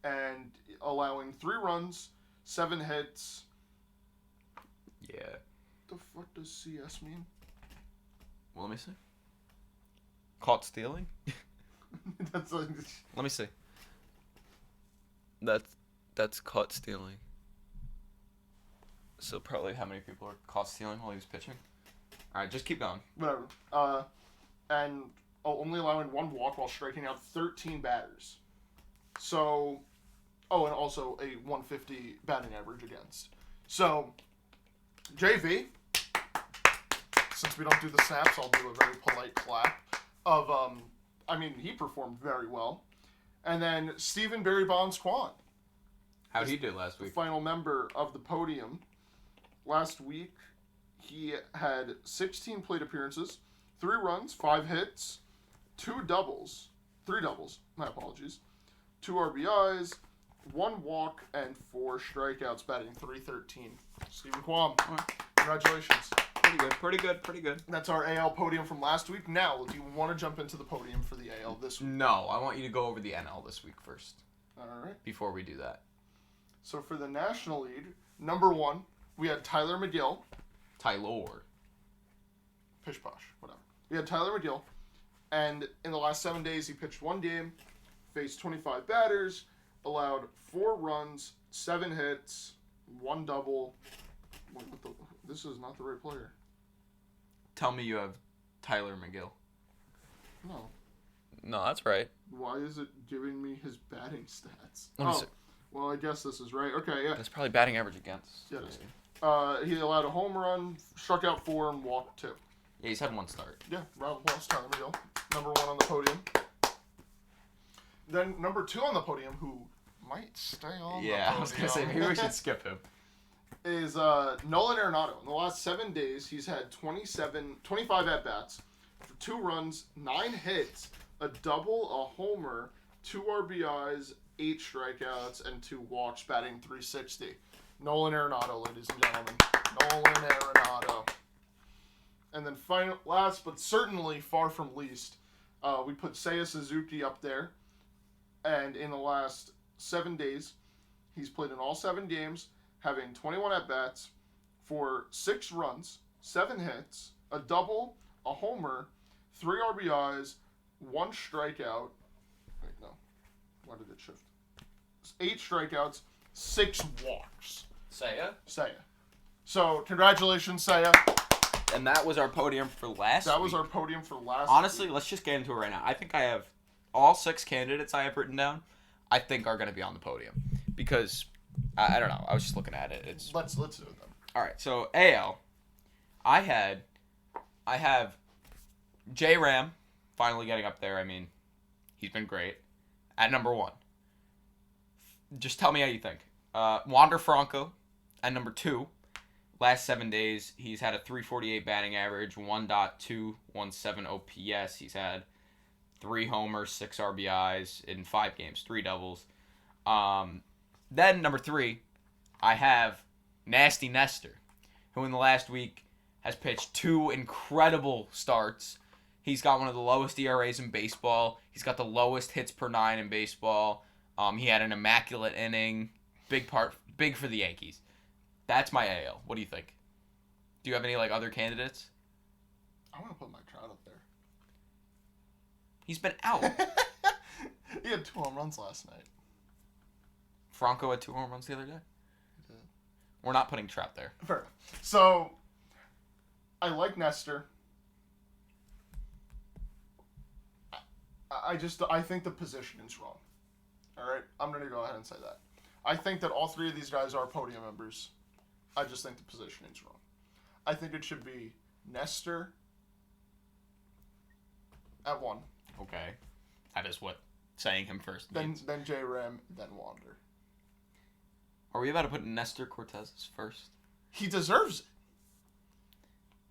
And allowing 3 runs, 7 hits. Yeah. The fuck does CS mean? Well, let me see. Caught stealing? That's like... Let me see. That's caught stealing. So probably how many people are caught stealing while he was pitching? Alright, just keep going. Whatever. And only allowing 1 walk while striking out 13 batters. So, and also a 150 batting average against. So, JV, since we don't do the snaps, I'll do a very polite clap of, he performed very well. And then Stephen Barry Bonds Kwan. How'd he do last week? Final member of the podium. Last week, he had 16 plate appearances, 3 runs, 5 hits, 3 doubles, my apologies, 2 RBIs, 1 walk, and 4 strikeouts, batting .313. Stephen Kwan, congratulations. Pretty good. That's our AL podium from last week. Now, do you want to jump into the podium for the AL this week? No, I want you to go over the NL this week first. All right. Before we do that. So for the National League, number 1, we had Tyler McGill. Pish posh, whatever. We had Tyler McGill, and in the last 7 days, he pitched 1 game, faced 25 batters, allowed 4 runs, 7 hits, 1 double. This is not the right player. Tell me you have Tyler McGill. No. No, that's right. Why is it giving me his batting stats? Let me see. Well, I guess this is right. Okay, yeah. That's probably batting average against. Yeah, it is. He allowed a home run, struck out 4, and walked 2. Yeah, he's had 1 start. Yeah, round of applause, Tyler McGill. Number 1 on the podium. Then number 2 on the podium, who might stay on the podium. Yeah, I was going to say, maybe we should skip him. Is Nolan Aaronato. In the last 7 days, he's had 25 at-bats, for 2 runs, 9 hits, a double, a homer, 2 RBIs, 8 strikeouts, and 2 walks, batting .360. Nolan Aaronato, ladies and gentlemen. Nolan Aaronato. And then last but certainly far from least, we put Seiya Suzuki up there. And in the last 7 days, he's played in all 7 games, having 21 at-bats for 6 runs, 7 hits, a double, a homer, 3 RBIs, 1 strikeout. Wait, no. Why did it shift? 8 strikeouts, 6 walks. Seiya. So, congratulations, Seiya. And that was our podium for last That was week. our podium for last Honestly, week. let's just get into it right now. I think I have all 6 candidates I have written down, I think are going to be on the podium. Because, I don't know, I was just looking at it. Let's do it then. Alright, so AL, I have J Ram finally getting up there. I mean, he's been great. At number 1. Just tell me how you think. Wander Franco at number 2. Last 7 days, he's had a .348 batting average, 1.217 OPS. He's had 3 homers, 6 RBIs in 5 games, 3 doubles. Then number 3, I have Nasty Nestor, who in the last week has pitched 2 incredible starts. He's got one of the lowest ERAs in baseball. He's got the lowest hits per 9 in baseball. He had an immaculate inning. Big for the Yankees. That's my AL. What do you think? Do you have any other candidates? I want to put Mike Trout up there. He's been out. He had 2 home runs last night. Franco had 2 home runs the other day. He did. We're not putting Trout there. Fair enough. So, I like Nestor. I think the positioning's wrong. All right? I'm going to go ahead and say that. I think that all 3 of these guys are podium members. I just think the positioning's wrong. I think it should be Nestor at 1. Okay. That is what saying him first means. Then J-Ram, then Wander. Are we about to put Nestor Cortez first? He deserves it.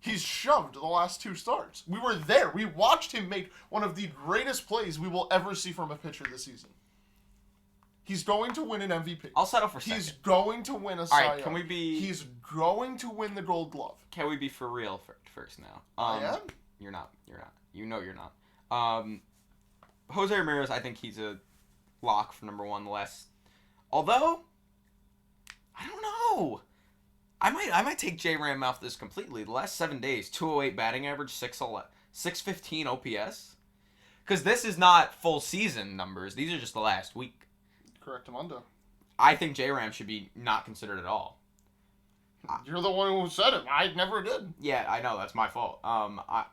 He's shoved the last 2 starts. We were there. We watched him make one of the greatest plays we will ever see from a pitcher this season. He's going to win an MVP. I'll settle for second. He's going to win a Cy Young. All right, can we be... He's going to win the Gold Glove. Can we be for real first now? I am? You're not. You know you're not. Jose Ramirez, I think he's a lock for number 1 the last... Although, I don't know. I might take J-Ram off this completely. The last 7 days, 208 batting average, 615 OPS. Because this is not full season numbers. These are just the last week. Correct, Amundo. I think J-Ram should be not considered at all. You're the one who said it. I never did. Yeah, I know. That's my fault. I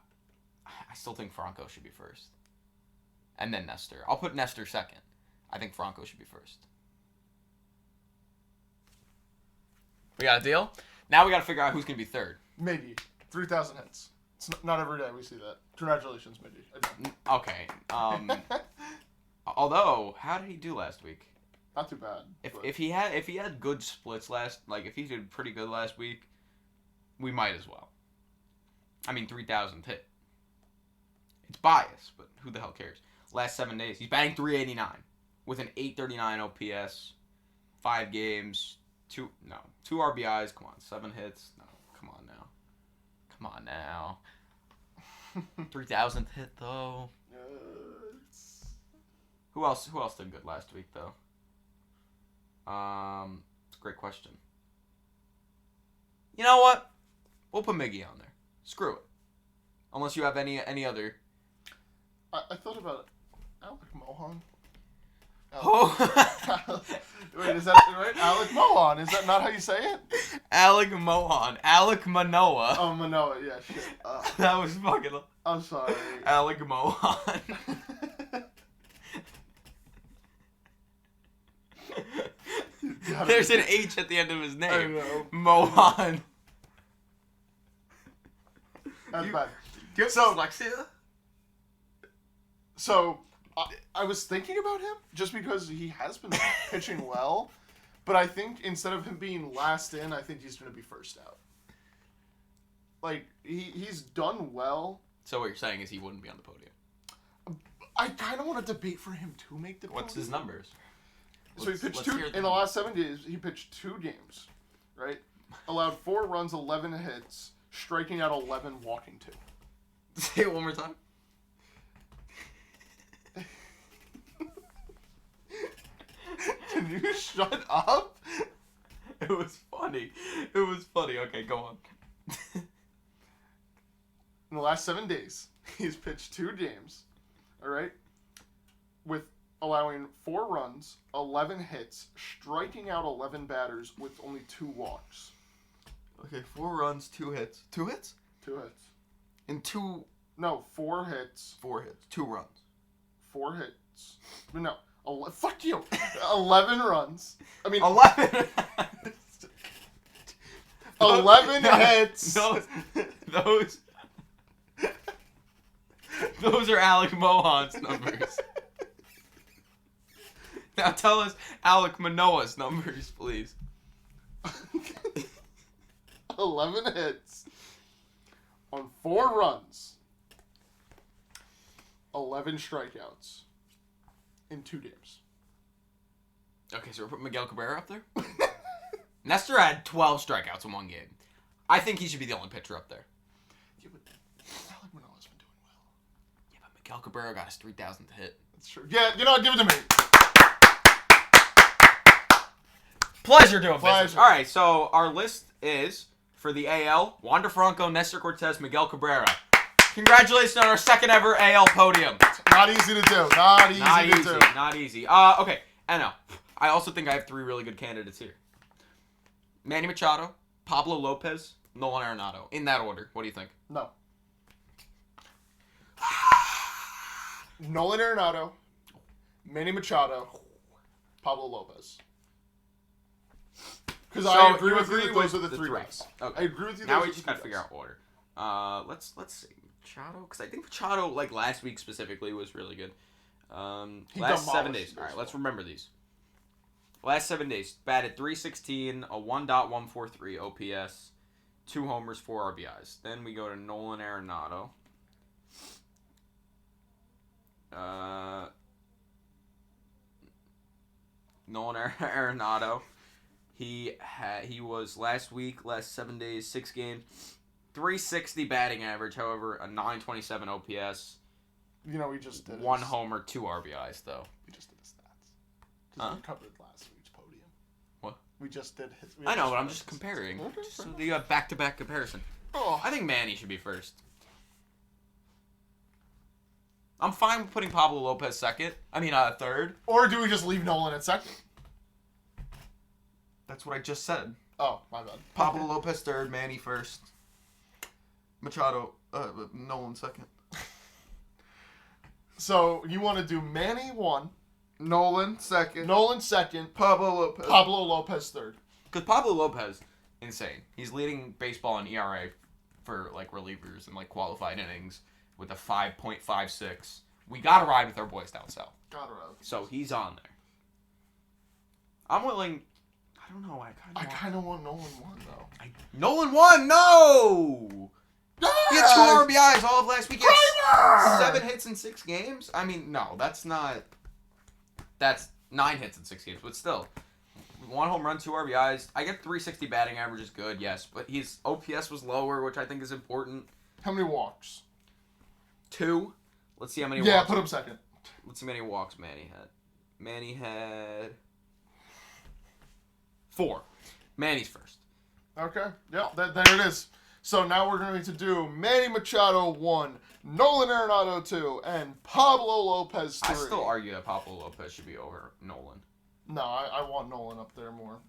still think Franco should be first. And then Nestor. I'll put Nestor second. I think Franco should be first. We got a deal? Now we got to figure out who's going to be third. Maybe. 3,000 hits. It's not every day we see that. Congratulations, Miggy. Okay. Although, how did he do last week? Not too bad. If he had good splits if he did pretty good last week, we might as well. I mean, 3,000 hit. It's biased, but who the hell cares? Last 7 days, he's batting .389 with an .839 OPS, 5 games, 2 RBIs. Come on, 7 hits. No, come on now. 3,000th hit though. Who else did good last week though? It's a great question. You know what? We'll put Miggy on there. Screw it. Unless you have any other. I thought about Alec Mohan. Oh. Wait, is that right? Alec Mohan. Is that not how you say it? Alec Mohan. Alec Manoah. Oh, Manoah. Yeah, shit. That was fucking... I'm sorry. Alec Mohan. There's an H at the end of his name. I know. Mohan. That's bad. Do you have dyslexia? So, I was thinking about him just because he has been pitching well, but I think instead of him being last in, I think he's going to be first out. Like, he's done well. So what you're saying is he wouldn't be on the podium? I kind of want to debate for him to make the podium. What's his numbers? So he pitched in the last 7 days, he pitched 2 games, right? Allowed 4 runs, 11 hits, striking out 11, walking 2. Say it one more time. Can you shut up? It was funny. Okay, go on. In the last 7 days, he's pitched 2 games, all right, with allowing 4 runs, 11 hits, striking out 11 batters with only 2 walks. Okay, 4 runs, 2 hits. 2 hits? 2 hits. And 2... No, 4 hits. 4 hits. 2 runs. 4 hits. No. Fuck you. 11 runs. I mean... 11! 11 hits. Those are Alec Mohan's numbers. Now tell us Alec Manoah's numbers, please. 11 hits on 4 runs. 11 strikeouts in 2 games. Okay, so we're putting Miguel Cabrera up there? Nestor had 12 strikeouts in 1 game. I think he should be the only pitcher up there. Yeah, but Alec Manoah's been doing well. Yeah, but Miguel Cabrera got his 3,000th hit. That's true. Yeah, you know what? Give it to me. Pleasure doing business. Pleasure. All right, so our list is, for the AL, Wander Franco, Nestor Cortez, Miguel Cabrera. Congratulations on our second ever AL podium. Not easy to do. Not easy to do. Not easy. Okay, NL. I also think I have 3 really good candidates here. Manny Machado, Pablo Lopez, Nolan Aaronato. In that order. What do you think? No. Nolan Aaronato, Manny Machado, Pablo Lopez. Because So I agree you with you agree that those with are the three three. guys. Okay. I agree with you. Now those we are just the gotta three figure guys. out order. Let's see Machado, because I think Machado like last week specifically was really good. Last 7 days. All right, let's remember these. Last 7 days, batted .316, a 1.143 OPS, 2 homers, 4 RBIs. Then we go to Nolan Aaronato. Nolan Aaronato. He was last 7 days, 6 games, .360 batting average. However, a .927 OPS. You know, we just did 1 homer, 2 RBIs though. We just did his stats. Because we covered last week's podium. What? We just did his. I know, but I'm just comparing. Okay, Just so you have back-to-back comparison. Oh, I think Manny should be first. I'm fine with putting Pablo Lopez third. or do we just leave Nolan at second? That's what I just said. Oh, my bad. Pablo Lopez third, Manny first. Machado, Nolan second. So you want to do Manny 1, Nolan second. Nolan second, Pablo Lopez. Pablo Lopez third. Because Pablo Lopez, insane. He's leading baseball in ERA for like relievers and like qualified innings with a 5.56. We gotta ride with our boys down south. Gotta ride. So he's on there. I'm willing. I don't know. I kind of want Nolan 1 though. Nolan won. No. He had 2 RBIs all of last week. He had 7 hits in 6 games. I mean, no, that's not. That's 9 hits in 6 games, but still, 1 home run, 2 RBIs. I get .360 batting average is good, yes, but his OPS was lower, which I think is important. How many walks? 2. Let's see how many. Yeah, walks. put him second. Let's see how many walks Manny had. Manny had 4. Manny's first. Okay. Yep. There it is. So now we're going to do Manny Machado 1, Nolan Aaronato 2, and Pablo Lopez 3. I still argue that Pablo Lopez should be over Nolan. No, I want Nolan up there more.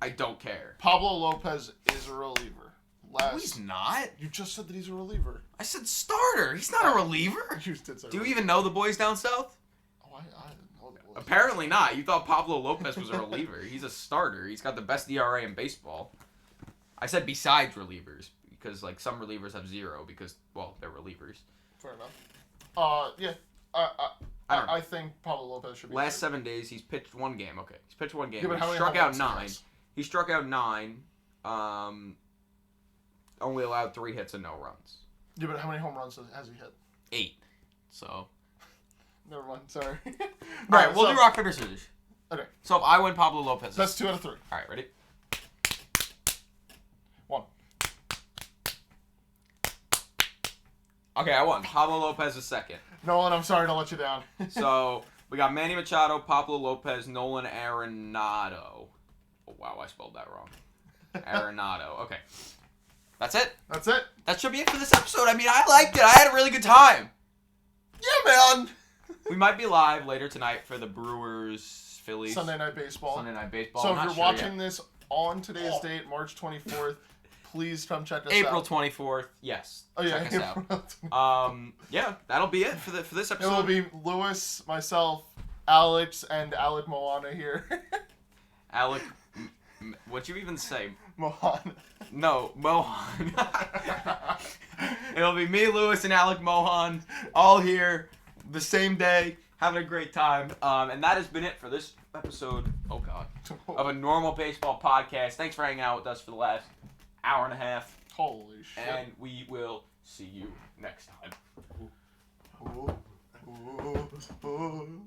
I don't care. Pablo Lopez is a reliever. No, he's not. You just said that he's a reliever. I said starter. He's not a reliever. You did say Do you reliever. even know the boys down south? Oh, I didn't know the boys. Apparently not. You thought Pablo Lopez was a reliever. He's a starter. He's got the best ERA in baseball. I said besides relievers because like some relievers have 0 because well they're relievers. Fair enough. Yeah. I think Pablo Lopez should be. Last 7 days he's pitched 1 game. Okay, he's pitched 1 game. Yeah, but He how many struck home out runs he 9. has? He struck out 9. Only allowed 3 hits and no runs. Yeah, but how many home runs has he hit? 8. So. Never mind. Sorry. All right, we'll do rock paper scissors. Okay. So if I win, Pablo Lopez. That's 2 out of 3. All right, ready? 1. Okay, I won. Pablo Lopez is second. Nolan, I'm sorry to let you down. So we got Manny Machado, Pablo Lopez, Nolan Aaronato. Oh wow, I spelled that wrong. Aaronato. Okay, that's it. That's it. That should be it for this episode. I mean, I liked it. I had a really good time. Yeah, man. We might be live later tonight for the Brewers Phillies Sunday Night Baseball. Sunday Night Baseball. So I'm if not you're sure watching yet. this on today's date, March 24th, please come check us April out. 24th. Yes. Oh yeah. Check us out. Yeah, that'll be it for this episode. It will be Lewis, myself, Alex, and Alec Moana here. Alec, what'd you even say? Mohan. No, Mohan. It'll be me, Lewis, and Alec Mohan, all here the same day, having a great time. And that has been it for this episode, oh God, of a normal baseball podcast. Thanks for hanging out with us for the last hour and a half. Holy shit. And we will see you next time. Ooh. Ooh. Ooh.